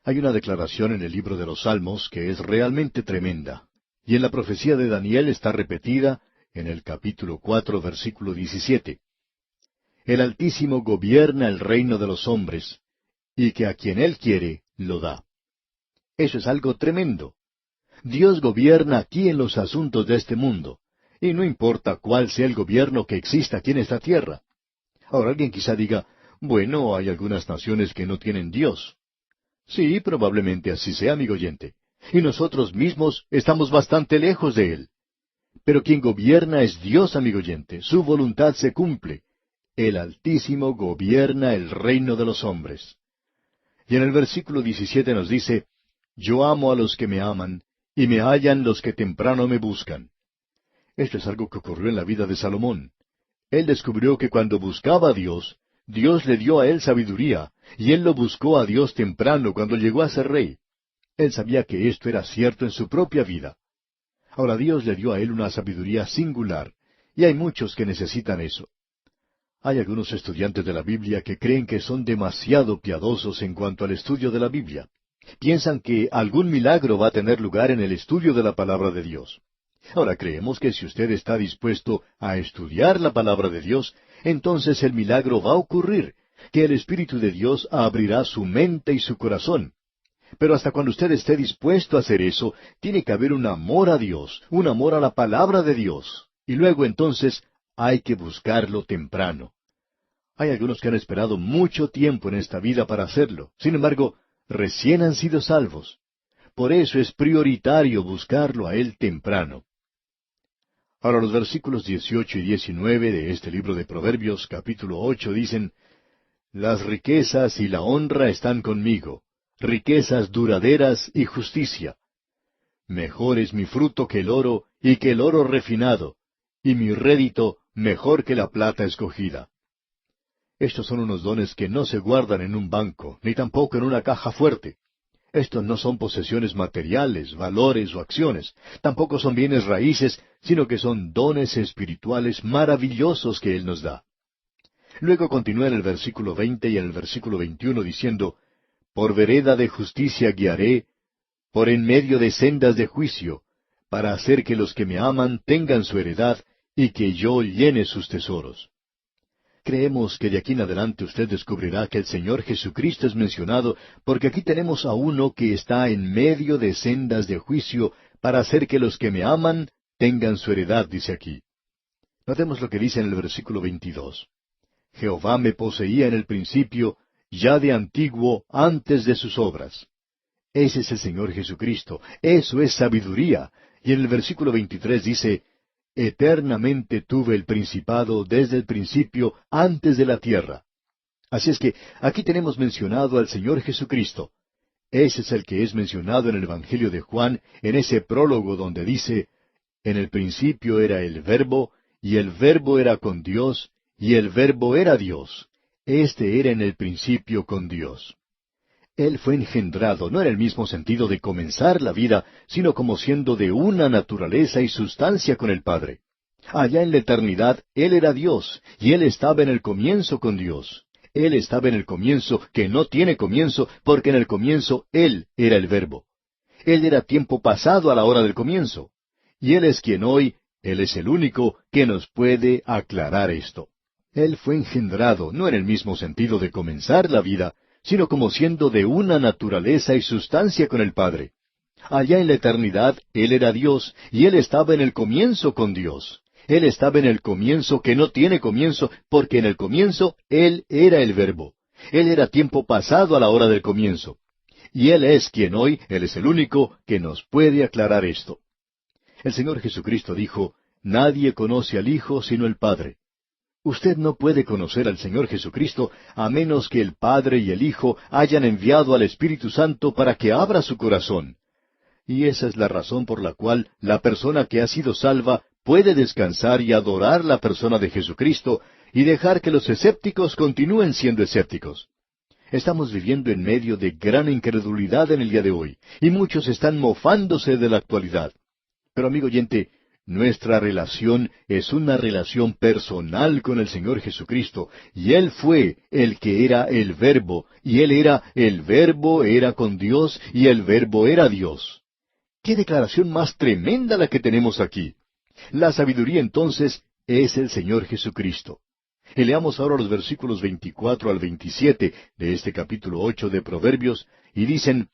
Hay una declaración en el libro de los Salmos que es realmente tremenda, y en la profecía de Daniel está repetida en el capítulo 4, versículo 17. El Altísimo gobierna el reino de los hombres, y que a quien Él quiere, lo da. Eso es algo tremendo. Dios gobierna aquí en los asuntos de este mundo, y no importa cuál sea el gobierno que exista aquí en esta tierra. Ahora alguien quizá diga, bueno, hay algunas naciones que no tienen Dios. Sí, probablemente así sea, amigo oyente. Y nosotros mismos estamos bastante lejos de Él. Pero quien gobierna es Dios, amigo oyente. Su voluntad se cumple. El Altísimo gobierna el reino de los hombres. Y en el versículo 17 nos dice, Yo amo a los que me aman, y me hallan los que temprano me buscan. Esto es algo que ocurrió en la vida de Salomón. Él descubrió que cuando buscaba a Dios, Dios le dio a él sabiduría, y él lo buscó a Dios temprano cuando llegó a ser rey. Él sabía que esto era cierto en su propia vida. Ahora Dios le dio a él una sabiduría singular, y hay muchos que necesitan eso. Hay algunos estudiantes de la Biblia que creen que son demasiado piadosos en cuanto al estudio de la Biblia. Piensan que algún milagro va a tener lugar en el estudio de la palabra de Dios. Ahora creemos que si usted está dispuesto a estudiar la palabra de Dios, entonces el milagro va a ocurrir, que el Espíritu de Dios abrirá su mente y su corazón. Pero hasta cuando usted esté dispuesto a hacer eso, tiene que haber un amor a Dios, un amor a la palabra de Dios. Y luego entonces hay que buscarlo temprano. Hay algunos que han esperado mucho tiempo en esta vida para hacerlo. Sin embargo, recién han sido salvos. Por eso es prioritario buscarlo a Él temprano. Ahora los versículos 18 y 19 de este libro de Proverbios, capítulo 8, dicen, Las riquezas y la honra están conmigo, riquezas duraderas y justicia. Mejor es mi fruto que el oro y que el oro refinado, y mi rédito mejor que la plata escogida. Estos son unos dones que no se guardan en un banco, ni tampoco en una caja fuerte. Estos no son posesiones materiales, valores o acciones. Tampoco son bienes raíces, sino que son dones espirituales maravillosos que Él nos da. Luego continúa en el versículo 20 y en el versículo 21 diciendo, Por vereda de justicia guiaré, por en medio de sendas de juicio, para hacer que los que me aman tengan su heredad y que yo llene sus tesoros. Creemos que de aquí en adelante usted descubrirá que el Señor Jesucristo es mencionado, porque aquí tenemos a uno que está en medio de sendas de juicio para hacer que los que me aman tengan su heredad, dice aquí. Notemos lo que dice en el versículo 22. Jehová me poseía en el principio, ya de antiguo, antes de sus obras. Ese es el Señor Jesucristo, eso es sabiduría. Y en el versículo 23 dice, Eternamente tuve el principado desde el principio, antes de la tierra. Así es que aquí tenemos mencionado al Señor Jesucristo. Ese es el que es mencionado en el Evangelio de Juan, en ese prólogo donde dice, En el principio era el Verbo, y el Verbo era con Dios, y el Verbo era Dios. Este era en el principio con Dios. Él fue engendrado, no en el mismo sentido de comenzar la vida, sino como siendo de una naturaleza y sustancia con el Padre. Allá en la eternidad, Él era Dios, y Él estaba en el comienzo con Dios. Él estaba en el comienzo, que no tiene comienzo, porque en el comienzo Él era el Verbo. Él era tiempo pasado a la hora del comienzo. Y Él es quien hoy, Él es el único que nos puede aclarar esto. Él fue engendrado, no en el mismo sentido de comenzar la vida, sino como siendo de una naturaleza y sustancia con el Padre. Allá en la eternidad, Él era Dios, y Él estaba en el comienzo con Dios. Él estaba en el comienzo que no tiene comienzo, porque en el comienzo Él era el Verbo. Él era tiempo pasado a la hora del comienzo. Y Él es quien hoy, Él es el único que nos puede aclarar esto. El Señor Jesucristo dijo, Nadie conoce al Hijo sino el Padre. Usted no puede conocer al Señor Jesucristo a menos que el Padre y el Hijo hayan enviado al Espíritu Santo para que abra su corazón. Y esa es la razón por la cual la persona que ha sido salva puede descansar y adorar la persona de Jesucristo y dejar que los escépticos continúen siendo escépticos. Estamos viviendo en medio de gran incredulidad en el día de hoy, y muchos están mofándose de la actualidad. Pero amigo oyente, nuestra relación es una relación personal con el Señor Jesucristo, y Él fue el que era el Verbo, y Él era el Verbo, era con Dios, y el Verbo era Dios. ¡Qué declaración más tremenda la que tenemos aquí! La sabiduría entonces es el Señor Jesucristo. Y leamos ahora los versículos 24 al 27 de este capítulo 8 de Proverbios, y dicen,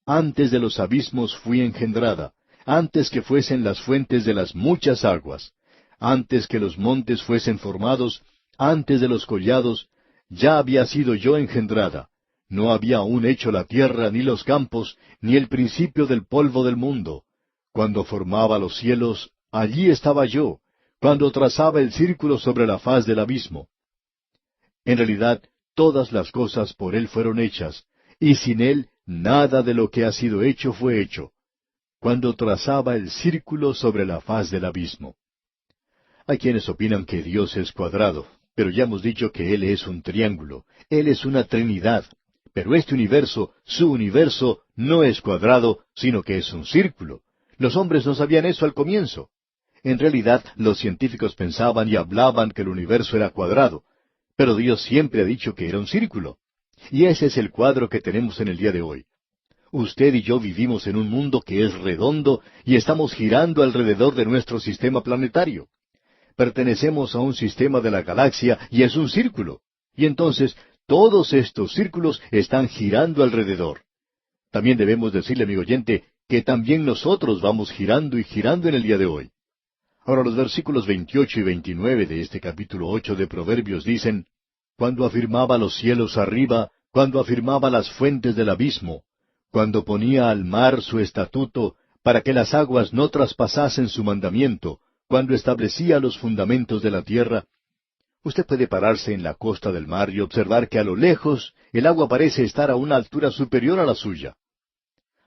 Antes de los abismos fui engendrada, antes que fuesen las fuentes de las muchas aguas, antes que los montes fuesen formados, antes de los collados, ya había sido yo engendrada. No había aún hecho la tierra, ni los campos, ni el principio del polvo del mundo. Cuando formaba los cielos, allí estaba yo, cuando trazaba el círculo sobre la faz del abismo. En realidad, todas las cosas por Él fueron hechas, y sin Él nada de lo que ha sido hecho fue hecho. Cuando trazaba el círculo sobre la faz del abismo. Hay quienes opinan que Dios es cuadrado, pero ya hemos dicho que Él es un triángulo. Él es una trinidad. Pero este universo, su universo, no es cuadrado, sino que es un círculo. Los hombres no sabían eso al comienzo. En realidad, los científicos pensaban y hablaban que el universo era cuadrado, pero Dios siempre ha dicho que era un círculo. Y ese es el cuadro que tenemos en el día de hoy. Usted y yo vivimos en un mundo que es redondo y estamos girando alrededor de nuestro sistema planetario. Pertenecemos a un sistema de la galaxia y es un círculo. Y entonces, todos estos círculos están girando alrededor. También debemos decirle, amigo oyente, que también nosotros vamos girando y girando en el día de hoy. Ahora los versículos 28 y 29 de este capítulo 8 de Proverbios dicen, cuando afirmaba los cielos arriba, cuando afirmaba las fuentes del abismo, cuando ponía al mar su estatuto, para que las aguas no traspasasen su mandamiento, cuando establecía los fundamentos de la tierra. Usted puede pararse en la costa del mar y observar que a lo lejos el agua parece estar a una altura superior a la suya.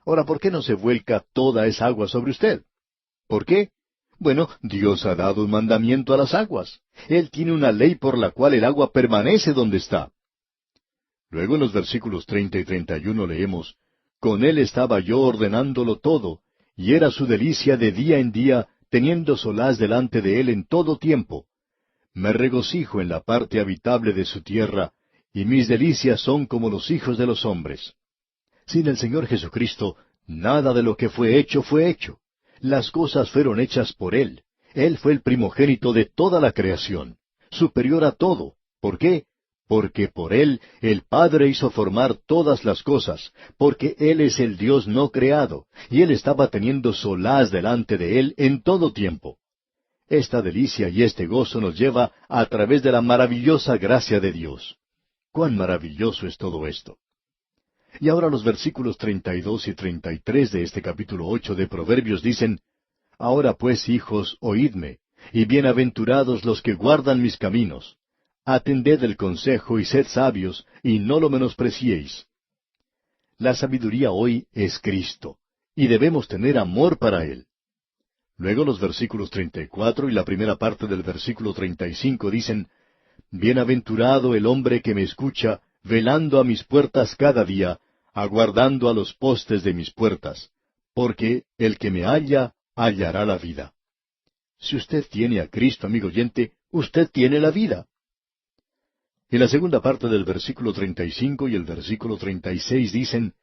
Ahora, ¿por qué no se vuelca toda esa agua sobre usted? ¿Por qué? Bueno, Dios ha dado un mandamiento a las aguas. Él tiene una ley por la cual el agua permanece donde está. Luego en los versículos 30 y 31 leemos, con Él estaba yo ordenándolo todo, y era su delicia de día en día, teniendo solaz delante de Él en todo tiempo. Me regocijo en la parte habitable de su tierra, y mis delicias son como los hijos de los hombres. Sin el Señor Jesucristo, nada de lo que fue hecho fue hecho. Las cosas fueron hechas por Él. Él fue el primogénito de toda la creación, superior a todo. ¿Por qué? Porque por Él el Padre hizo formar todas las cosas, porque Él es el Dios no creado, y Él estaba teniendo solaz delante de Él en todo tiempo. Esta delicia y este gozo nos lleva a través de la maravillosa gracia de Dios. ¡Cuán maravilloso es todo esto! Y ahora los versículos 32 y 33 de este capítulo 8 de Proverbios dicen, ahora pues, hijos, oídme, y bienaventurados los que guardan mis caminos. Atended el consejo y sed sabios, y no lo menospreciéis. La sabiduría hoy es Cristo, y debemos tener amor para Él. Luego los versículos 34 y la primera parte del versículo 35 dicen, bienaventurado el hombre que me escucha, velando a mis puertas cada día, aguardando a los postes de mis puertas, porque el que me halla, hallará la vida. Si usted tiene a Cristo, amigo oyente, usted tiene la vida. En la segunda parte del versículo 35 y el versículo 36 dicen,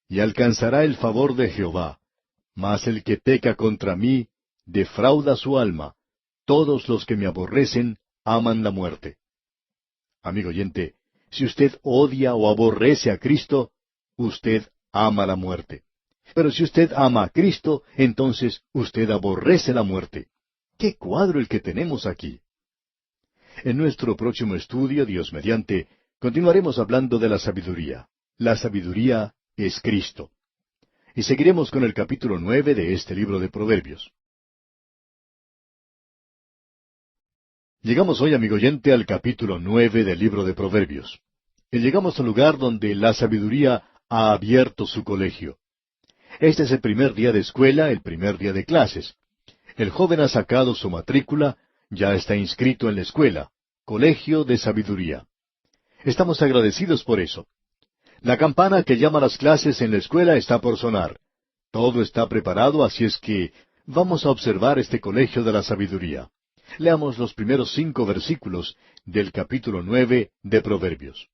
y alcanzará el favor de Jehová, mas el que peca contra mí, defrauda su alma, todos los que me aborrecen, aman la muerte. Amigo oyente, si usted odia o aborrece a Cristo, usted ama la muerte. Pero si usted ama a Cristo, entonces usted aborrece la muerte. ¡Qué cuadro el que tenemos aquí! En nuestro próximo estudio, Dios mediante, continuaremos hablando de la sabiduría. La sabiduría es Cristo. Y seguiremos con el capítulo 9 de este libro de Proverbios. Llegamos hoy, amigo oyente, al capítulo 9 del libro de Proverbios. Y llegamos al lugar donde la sabiduría ha abierto su colegio. Este es el primer día de escuela, el primer día de clases. El joven ha sacado su matrícula, ya está inscrito en la escuela, Colegio de Sabiduría. Estamos agradecidos por eso. La campana que llama a las clases en la escuela está por sonar. Todo está preparado, así es que vamos a observar este Colegio de la Sabiduría. Leamos los primeros 5 versículos del capítulo 9 de Proverbios.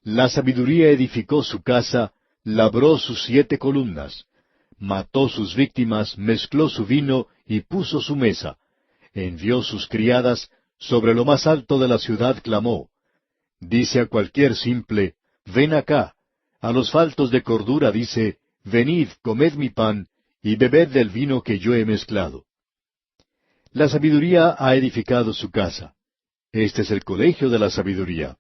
La sabiduría edificó su casa, labró sus 7 columnas, mató sus víctimas, mezcló su vino y puso su mesa, envió sus criadas, sobre lo más alto de la ciudad clamó. Dice a cualquier simple, ven acá. A los faltos de cordura dice, venid, comed mi pan, y bebed del vino que yo he mezclado. La sabiduría ha edificado su casa. Este es el colegio de la sabiduría.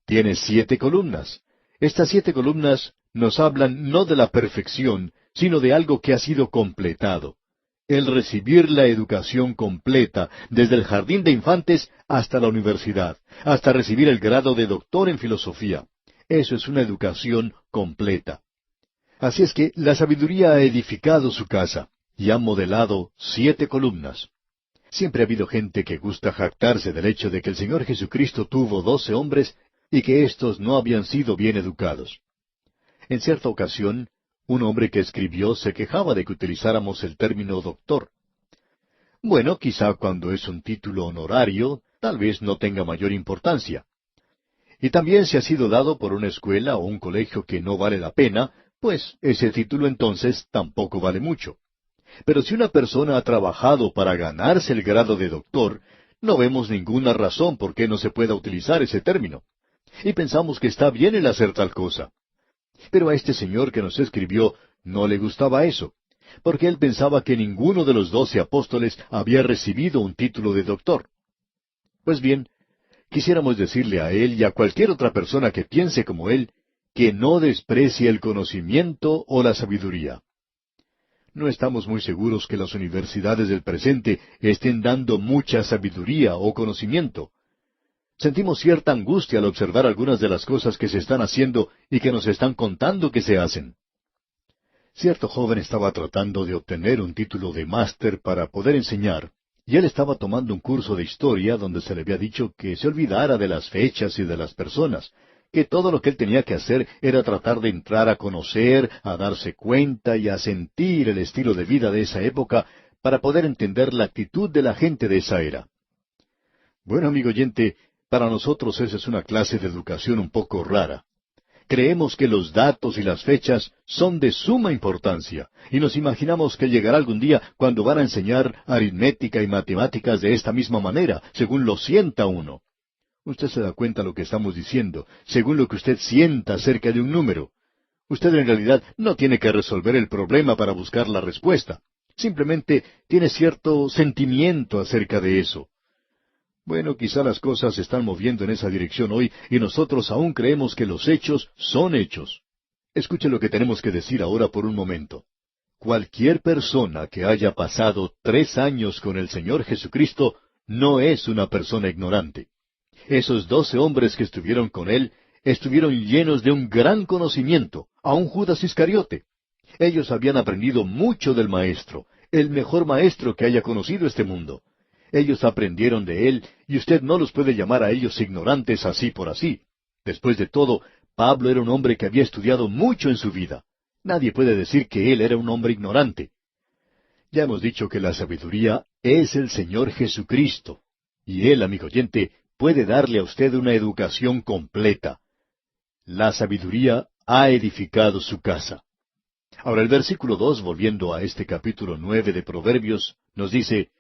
Tiene 7 columnas. Estas 7 columnas nos hablan no de la perfección, sino de algo que ha sido completado. El recibir la educación completa, desde el jardín de infantes hasta la universidad, hasta recibir el grado de doctor en filosofía. Eso es una educación completa. Así es que la sabiduría ha edificado su casa y ha modelado 7 columnas. Siempre ha habido gente que gusta jactarse del hecho de que el Señor Jesucristo tuvo 12 hombres y que éstos no habían sido bien educados. En cierta ocasión, un hombre que escribió se quejaba de que utilizáramos el término doctor. Bueno, quizá cuando es un título honorario, tal vez no tenga mayor importancia. Y también si ha sido dado por una escuela o un colegio que no vale la pena, pues ese título entonces tampoco vale mucho. Pero si una persona ha trabajado para ganarse el grado de doctor, no vemos ninguna razón por qué no se pueda utilizar ese término. Y pensamos que está bien el hacer tal cosa. Pero a este señor que nos escribió no le gustaba eso, porque él pensaba que ninguno de los 12 apóstoles había recibido un título de doctor. Pues bien, quisiéramos decirle a él y a cualquier otra persona que piense como él, que no desprecie el conocimiento o la sabiduría. No estamos muy seguros que las universidades del presente estén dando mucha sabiduría o conocimiento. Sentimos cierta angustia al observar algunas de las cosas que se están haciendo y que nos están contando que se hacen. Cierto joven estaba tratando de obtener un título de máster para poder enseñar, y él estaba tomando un curso de historia donde se le había dicho que se olvidara de las fechas y de las personas, que todo lo que él tenía que hacer era tratar de entrar a conocer, a darse cuenta y a sentir el estilo de vida de esa época para poder entender la actitud de la gente de esa era. Bueno, amigo oyente, para nosotros esa es una clase de educación un poco rara. Creemos que los datos y las fechas son de suma importancia, y nos imaginamos que llegará algún día cuando van a enseñar aritmética y matemáticas de esta misma manera, según lo sienta uno. Usted se da cuenta de lo que estamos diciendo, según lo que usted sienta acerca de un número. Usted en realidad no tiene que resolver el problema para buscar la respuesta. Simplemente tiene cierto sentimiento acerca de eso. Bueno, quizá las cosas se están moviendo en esa dirección hoy y nosotros aún creemos que los hechos son hechos. Escuche lo que tenemos que decir ahora por un momento. Cualquier persona que haya pasado 3 años con el Señor Jesucristo no es una persona ignorante. Esos 12 hombres que estuvieron con él estuvieron llenos de un gran conocimiento, aun Judas Iscariote. Ellos habían aprendido mucho del Maestro, el mejor Maestro que haya conocido este mundo. Ellos aprendieron de él, y usted no los puede llamar a ellos ignorantes así por así. Después de todo, Pablo era un hombre que había estudiado mucho en su vida. Nadie puede decir que él era un hombre ignorante. Ya hemos dicho que la sabiduría es el Señor Jesucristo, y él, amigo oyente, puede darle a usted una educación completa. La sabiduría ha edificado su casa. Ahora el versículo 2, volviendo a este capítulo 9 de Proverbios, nos dice,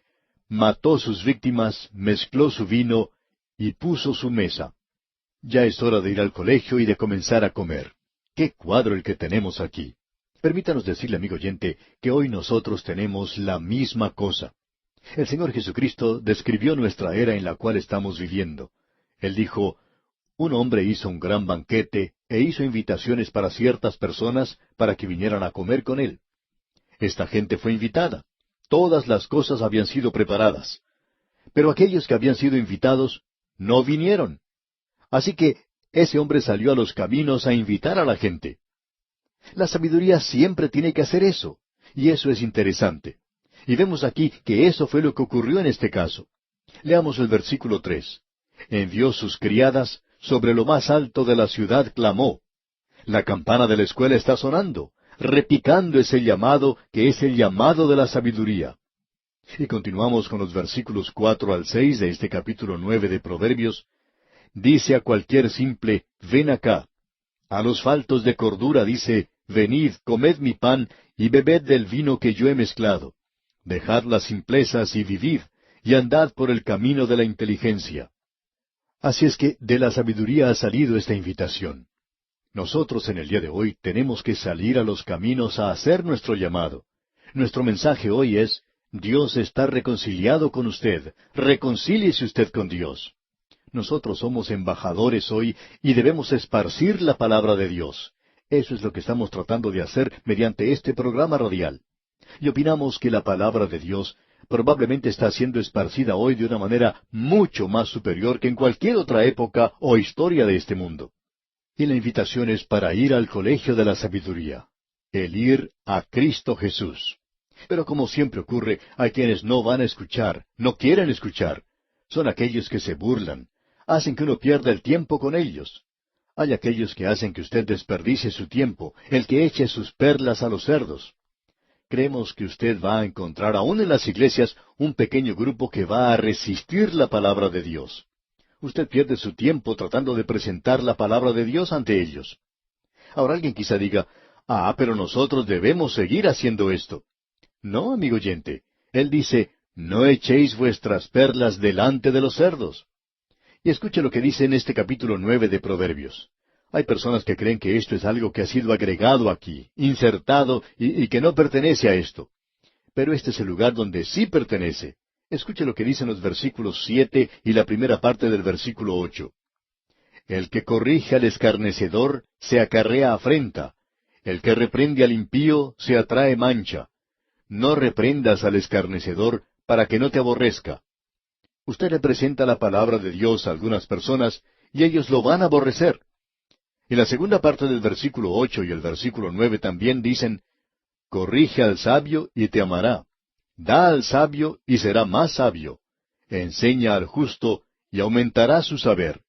mató sus víctimas, mezcló su vino y puso su mesa. Ya es hora de ir al colegio y de comenzar a comer. ¡Qué cuadro el que tenemos aquí! Permítanos decirle, amigo oyente, que hoy nosotros tenemos la misma cosa. El Señor Jesucristo describió nuestra era en la cual estamos viviendo. Él dijo, un hombre hizo un gran banquete e hizo invitaciones para ciertas personas para que vinieran a comer con él. Esta gente fue invitada. Todas las cosas habían sido preparadas. Pero aquellos que habían sido invitados no vinieron. Así que ese hombre salió a los caminos a invitar a la gente. La sabiduría siempre tiene que hacer eso, y eso es interesante. Y vemos aquí que eso fue lo que ocurrió en este caso. Leamos el versículo 3. Envió sus criadas, sobre lo más alto de la ciudad clamó. La campana de la escuela está sonando, repicando ese llamado que es el llamado de la sabiduría. Y continuamos con los versículos 4 al 6 de este capítulo 9 de Proverbios. Dice a cualquier simple, ven acá. A los faltos de cordura dice, venid, comed mi pan, y bebed del vino que yo he mezclado. Dejad las simplezas y vivid, y andad por el camino de la inteligencia. Así es que de la sabiduría ha salido esta invitación. Nosotros en el día de hoy tenemos que salir a los caminos a hacer nuestro llamado. Nuestro mensaje hoy es, Dios está reconciliado con usted, reconcíliese usted con Dios. Nosotros somos embajadores hoy y debemos esparcir la palabra de Dios. Eso es lo que estamos tratando de hacer mediante este programa radial. Y opinamos que la palabra de Dios probablemente está siendo esparcida hoy de una manera mucho más superior que en cualquier otra época o historia de este mundo. Y la invitación es para ir al colegio de la sabiduría, el ir a Cristo Jesús. Pero como siempre ocurre, hay quienes no van a escuchar, no quieren escuchar. Son aquellos que se burlan, hacen que uno pierda el tiempo con ellos. Hay aquellos que hacen que usted desperdicie su tiempo, el que eche sus perlas a los cerdos. Creemos que usted va a encontrar aún en las iglesias un pequeño grupo que va a resistir la palabra de Dios. Usted pierde su tiempo tratando de presentar la palabra de Dios ante ellos. Ahora alguien quizá diga, Ah, pero nosotros debemos seguir haciendo esto. No, amigo oyente. Él dice, no echéis vuestras perlas delante de los cerdos. Y escuche lo que dice en este capítulo 9 de Proverbios. Hay personas que creen que esto es algo que ha sido agregado aquí, insertado, y que no pertenece a esto. Pero este es el lugar donde sí pertenece. Escuche lo que dicen los versículos 7 y la primera parte del versículo 8. El que corrige al escarnecedor se acarrea afrenta. El que reprende al impío se atrae mancha. No reprendas al escarnecedor para que no te aborrezca. Usted le presenta la palabra de Dios a algunas personas y ellos lo van a aborrecer. En la segunda parte del versículo 8 y el versículo 9 también dicen, corrige al sabio y te amará. Da al sabio y será más sabio. Enseña al justo y aumentará su saber.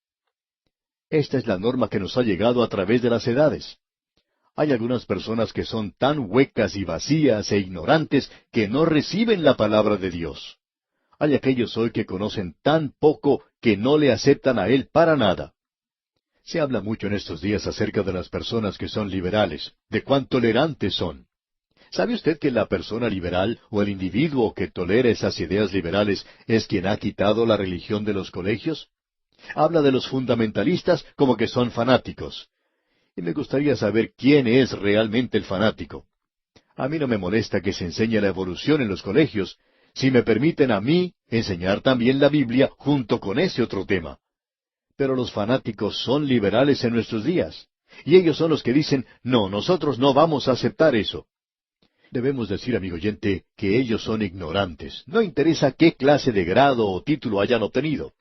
Esta es la norma que nos ha llegado a través de las edades. Hay algunas personas que son tan huecas y vacías e ignorantes que no reciben la palabra de Dios. Hay aquellos hoy que conocen tan poco que no le aceptan a Él para nada. Se habla mucho en estos días acerca de las personas que son liberales, de cuán tolerantes son. ¿Sabe usted que la persona liberal o el individuo que tolera esas ideas liberales es quien ha quitado la religión de los colegios? Habla de los fundamentalistas como que son fanáticos. Y me gustaría saber quién es realmente el fanático. A mí no me molesta que se enseñe la evolución en los colegios, si me permiten a mí enseñar también la Biblia junto con ese otro tema. Pero los fanáticos son liberales en nuestros días. Y ellos son los que dicen, no, nosotros no vamos a aceptar eso. Debemos decir, amigo oyente, que ellos son ignorantes. No interesa qué clase de grado o título hayan obtenido.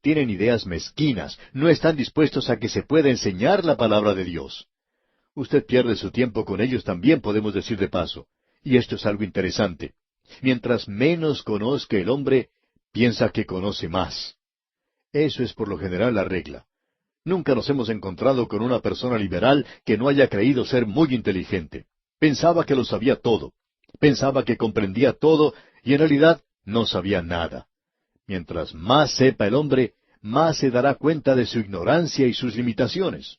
Tienen ideas mezquinas, no están dispuestos a que se pueda enseñar la palabra de Dios. Usted pierde su tiempo con ellos también, podemos decir de paso. Y esto es algo interesante. Mientras menos conozca el hombre, piensa que conoce más. Eso es por lo general la regla. Nunca nos hemos encontrado con una persona liberal que no haya creído ser muy inteligente. Pensaba que lo sabía todo. Pensaba que comprendía todo y en realidad no sabía nada. Mientras más sepa el hombre, más se dará cuenta de su ignorancia y sus limitaciones.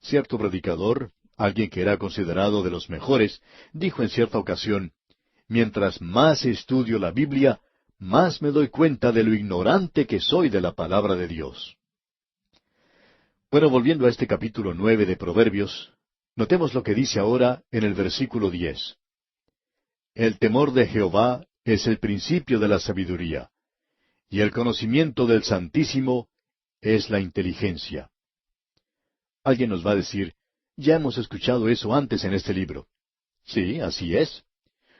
Cierto predicador, alguien que era considerado de los mejores, dijo en cierta ocasión, mientras más estudio la Biblia, más me doy cuenta de lo ignorante que soy de la palabra de Dios. Bueno, volviendo a este capítulo 9 de Proverbios, notemos lo que dice ahora en el versículo 10. El temor de Jehová es el principio de la sabiduría, y el conocimiento del Santísimo es la inteligencia. Alguien nos va a decir, ya hemos escuchado eso antes en este libro. Sí, así es.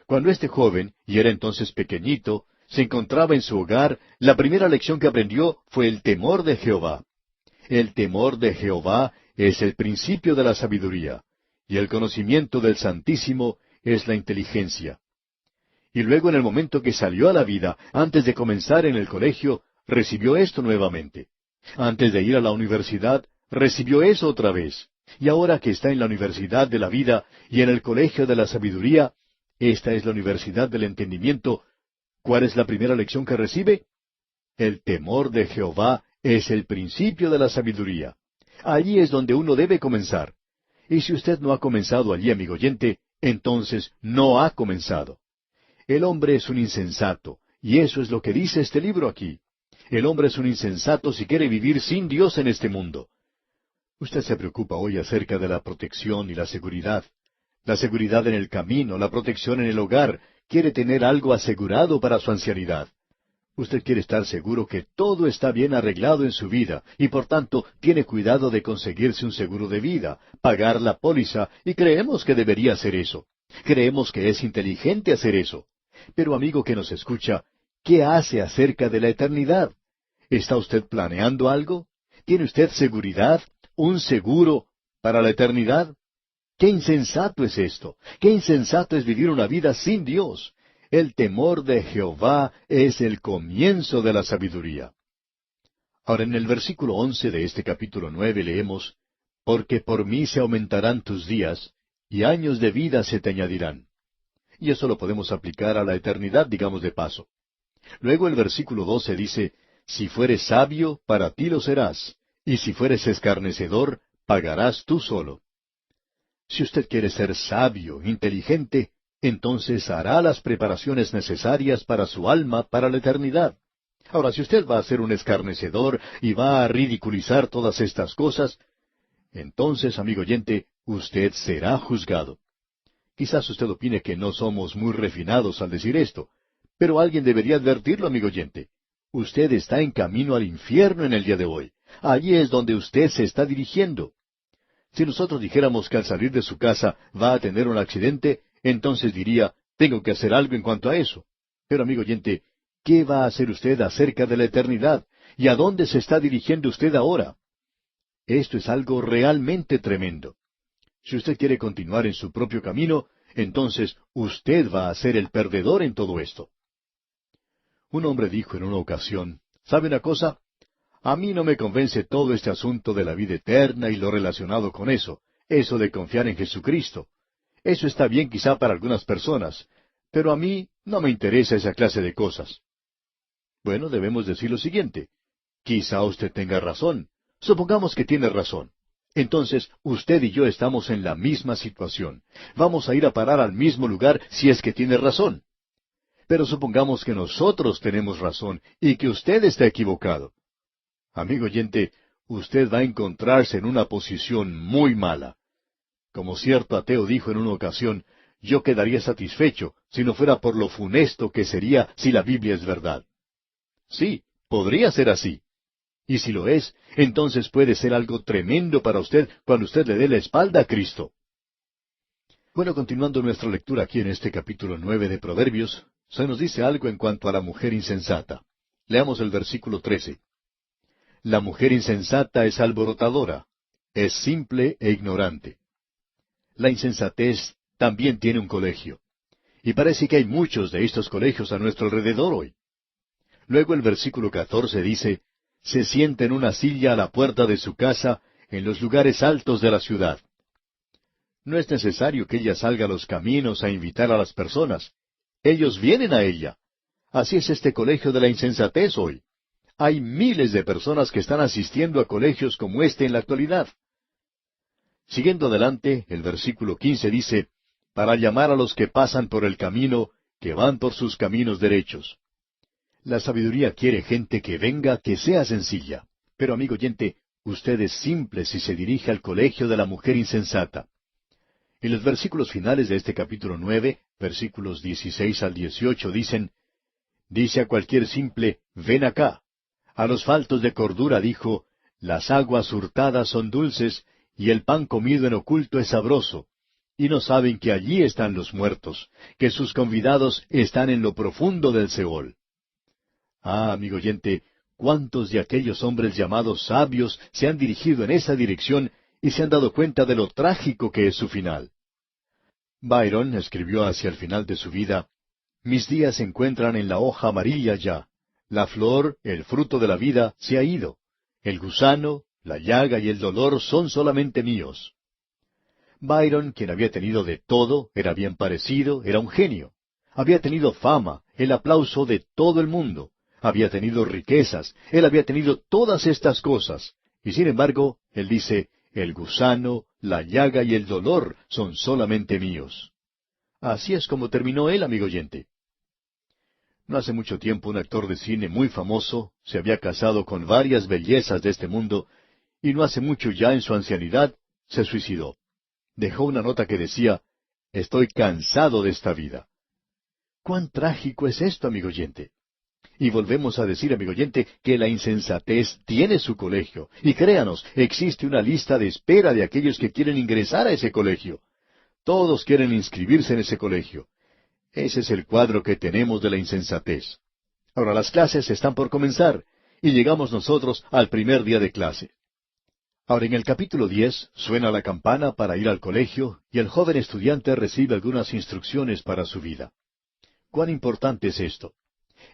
Cuando este joven, y era entonces pequeñito, se encontraba en su hogar, la primera lección que aprendió fue el temor de Jehová. El temor de Jehová es el principio de la sabiduría, y el conocimiento del Santísimo es la inteligencia. Y luego en el momento que salió a la vida, antes de comenzar en el colegio, recibió esto nuevamente. Antes de ir a la universidad, recibió eso otra vez. Y ahora que está en la universidad de la vida y en el colegio de la sabiduría, esta es la universidad del entendimiento, ¿cuál es la primera lección que recibe? El temor de Jehová es el principio de la sabiduría. Allí es donde uno debe comenzar. Y si usted no ha comenzado allí, amigo oyente, entonces no ha comenzado. El hombre es un insensato, y eso es lo que dice este libro aquí. El hombre es un insensato si quiere vivir sin Dios en este mundo. Usted se preocupa hoy acerca de la protección y la seguridad. La seguridad en el camino, la protección en el hogar, quiere tener algo asegurado para su ancianidad. Usted quiere estar seguro que todo está bien arreglado en su vida y por tanto tiene cuidado de conseguirse un seguro de vida, pagar la póliza y creemos que debería hacer eso. Creemos que es inteligente hacer eso. Pero amigo que nos escucha, ¿qué hace acerca de la eternidad? ¿Está usted planeando algo? ¿Tiene usted seguridad, un seguro para la eternidad? ¡Qué insensato es esto! ¡Qué insensato es vivir una vida sin Dios! El temor de Jehová es el comienzo de la sabiduría. Ahora en el versículo 11 de este capítulo 9 leemos, porque por mí se aumentarán tus días, y años de vida se te añadirán. Y eso lo podemos aplicar a la eternidad, digamos de paso. Luego el versículo 12 dice, si fueres sabio, para ti lo serás, y si fueres escarnecedor, pagarás tú solo. Si usted quiere ser sabio, inteligente, entonces hará las preparaciones necesarias para su alma para la eternidad. Ahora, si usted va a ser un escarnecedor y va a ridiculizar todas estas cosas, entonces, amigo oyente, usted será juzgado. Quizás usted opine que no somos muy refinados al decir esto, pero alguien debería advertirlo, amigo oyente. Usted está en camino al infierno en el día de hoy. Allí es donde usted se está dirigiendo. Si nosotros dijéramos que al salir de su casa va a tener un accidente, entonces diría, tengo que hacer algo en cuanto a eso. Pero, amigo oyente, ¿qué va a hacer usted acerca de la eternidad? ¿Y a dónde se está dirigiendo usted ahora? Esto es algo realmente tremendo. Si usted quiere continuar en su propio camino, entonces usted va a ser el perdedor en todo esto. Un hombre dijo en una ocasión, ¿sabe una cosa? A mí no me convence todo este asunto de la vida eterna y lo relacionado con eso de confiar en Jesucristo. Eso está bien quizá para algunas personas, pero a mí no me interesa esa clase de cosas. Bueno, debemos decir lo siguiente. Quizá usted tenga razón. Supongamos que tiene razón. Entonces, usted y yo estamos en la misma situación. Vamos a ir a parar al mismo lugar si es que tiene razón. Pero supongamos que nosotros tenemos razón y que usted está equivocado. Amigo oyente, usted va a encontrarse en una posición muy mala. Como cierto ateo dijo en una ocasión, yo quedaría satisfecho si no fuera por lo funesto que sería si la Biblia es verdad. Sí, podría ser así. Y si lo es, entonces puede ser algo tremendo para usted cuando usted le dé la espalda a Cristo. Bueno, continuando nuestra lectura aquí en este capítulo 9 de Proverbios, se nos dice algo en cuanto a la mujer insensata. Leamos el versículo 13. La mujer insensata es alborotadora, es simple e ignorante. La insensatez también tiene un colegio. Y parece que hay muchos de estos colegios a nuestro alrededor hoy. Luego el versículo 14 dice, se sienta en una silla a la puerta de su casa, en los lugares altos de la ciudad. No es necesario que ella salga a los caminos a invitar a las personas. Ellos vienen a ella. Así es este colegio de la insensatez hoy. Hay miles de personas que están asistiendo a colegios como este en la actualidad. Siguiendo adelante, el versículo 15 dice, para llamar a los que pasan por el camino, que van por sus caminos derechos. La sabiduría quiere gente que venga, que sea sencilla. Pero, amigo oyente, usted es simple si se dirige al colegio de la mujer insensata. En los versículos finales de este capítulo 9, versículos 16 al 18, dice a cualquier simple, ven acá. A los faltos de cordura dijo, las aguas hurtadas son dulces, y el pan comido en oculto es sabroso. Y no saben que allí están los muertos, que sus convidados están en lo profundo del Seol. Ah, amigo oyente, ¿cuántos de aquellos hombres llamados sabios se han dirigido en esa dirección y se han dado cuenta de lo trágico que es su final? Byron escribió hacia el final de su vida, mis días se encuentran en la hoja amarilla ya. La flor, el fruto de la vida, se ha ido. El gusano, la llaga y el dolor son solamente míos. Byron, quien había tenido de todo, era bien parecido, era un genio. Había tenido fama, el aplauso de todo el mundo. Había tenido riquezas, él había tenido todas estas cosas. Y sin embargo, él dice, el gusano, la llaga y el dolor son solamente míos. Así es como terminó él, amigo oyente. No hace mucho tiempo un actor de cine muy famoso se había casado con varias bellezas de este mundo y no hace mucho ya en su ancianidad se suicidó. Dejó una nota que decía, estoy cansado de esta vida. ¿Cuán trágico es esto, amigo oyente? Y volvemos a decir, amigo oyente, que la insensatez tiene su colegio. Y créanos, existe una lista de espera de aquellos que quieren ingresar a ese colegio. Todos quieren inscribirse en ese colegio. Ese es el cuadro que tenemos de la insensatez. Ahora las clases están por comenzar, y llegamos nosotros al primer día de clase. Ahora en el capítulo 10 suena la campana para ir al colegio, y el joven estudiante recibe algunas instrucciones para su vida. ¿Cuán importante es esto?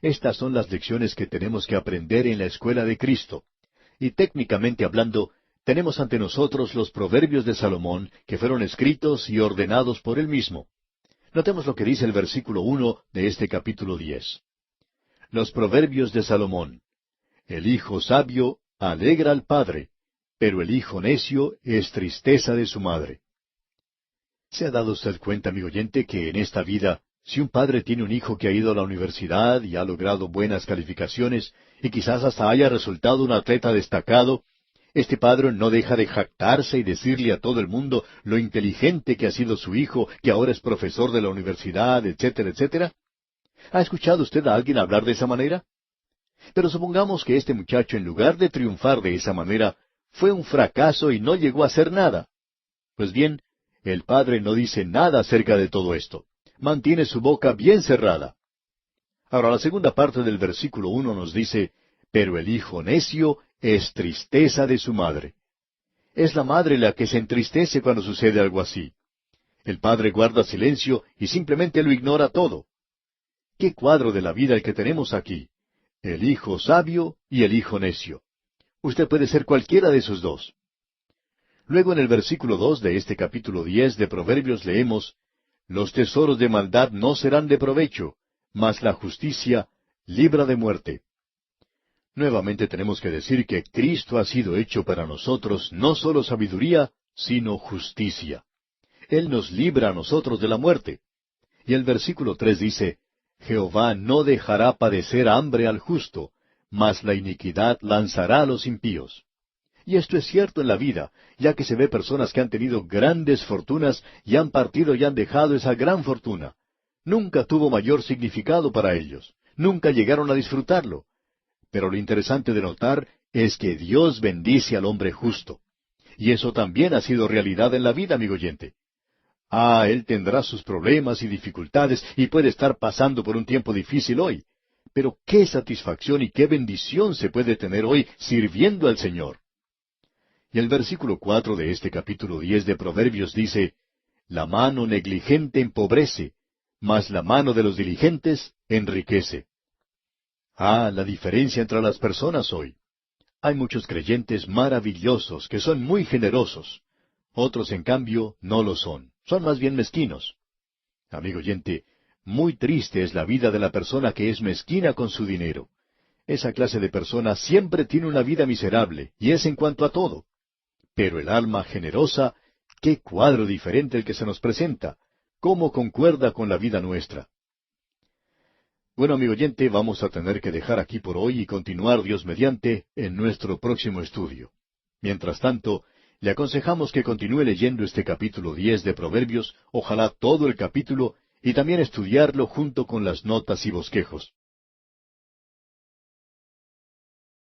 Estas son las lecciones que tenemos que aprender en la escuela de Cristo. Y técnicamente hablando, tenemos ante nosotros los proverbios de Salomón, que fueron escritos y ordenados por él mismo. Notemos lo que dice el versículo 1 de este capítulo 10. Los proverbios de Salomón. El hijo sabio alegra al padre, pero el hijo necio es tristeza de su madre. ¿Se ha dado usted cuenta, amigo oyente, que en esta vida, si un padre tiene un hijo que ha ido a la universidad y ha logrado buenas calificaciones, y quizás hasta haya resultado un atleta destacado, este padre no deja de jactarse y decirle a todo el mundo lo inteligente que ha sido su hijo, que ahora es profesor de la universidad, etcétera, etcétera? ¿Ha escuchado usted a alguien hablar de esa manera? Pero supongamos que este muchacho, en lugar de triunfar de esa manera, fue un fracaso y no llegó a hacer nada. Pues bien, el padre no dice nada acerca de todo esto. Mantiene su boca bien cerrada. Ahora, la segunda parte del versículo 1 nos dice, pero el hijo necio es tristeza de su madre. Es la madre la que se entristece cuando sucede algo así. El padre guarda silencio y simplemente lo ignora todo. ¿Qué cuadro de la vida el que tenemos aquí? El hijo sabio y el hijo necio. Usted puede ser cualquiera de esos dos. Luego en el versículo 2 de este capítulo 10 de Proverbios leemos, los tesoros de maldad no serán de provecho, mas la justicia libra de muerte. Nuevamente tenemos que decir que Cristo ha sido hecho para nosotros no solo sabiduría, sino justicia. Él nos libra a nosotros de la muerte. Y el versículo 3 dice, Jehová no dejará padecer hambre al justo, mas la iniquidad lanzará a los impíos. Y esto es cierto en la vida, ya que se ve personas que han tenido grandes fortunas y han partido y han dejado esa gran fortuna. Nunca tuvo mayor significado para ellos. Nunca llegaron a disfrutarlo. Pero lo interesante de notar es que Dios bendice al hombre justo. Y eso también ha sido realidad en la vida, amigo oyente. Él tendrá sus problemas y dificultades y puede estar pasando por un tiempo difícil hoy. Pero qué satisfacción y qué bendición se puede tener hoy sirviendo al Señor. Y el versículo 4 de este capítulo 10 de Proverbios dice, la mano negligente empobrece, mas la mano de los diligentes enriquece. La diferencia entre las personas hoy. Hay muchos creyentes maravillosos que son muy generosos. Otros, en cambio, no lo son. Son más bien mezquinos. Amigo oyente, muy triste es la vida de la persona que es mezquina con su dinero. Esa clase de persona siempre tiene una vida miserable, y es en cuanto a todo. Pero el alma generosa, qué cuadro diferente el que se nos presenta. ¿Cómo concuerda con la vida nuestra? Bueno, amigo oyente, vamos a tener que dejar aquí por hoy y continuar, Dios mediante, en nuestro próximo estudio. Mientras tanto, le aconsejamos que continúe leyendo este capítulo 10 de Proverbios, ojalá todo el capítulo, y también estudiarlo junto con las notas y bosquejos.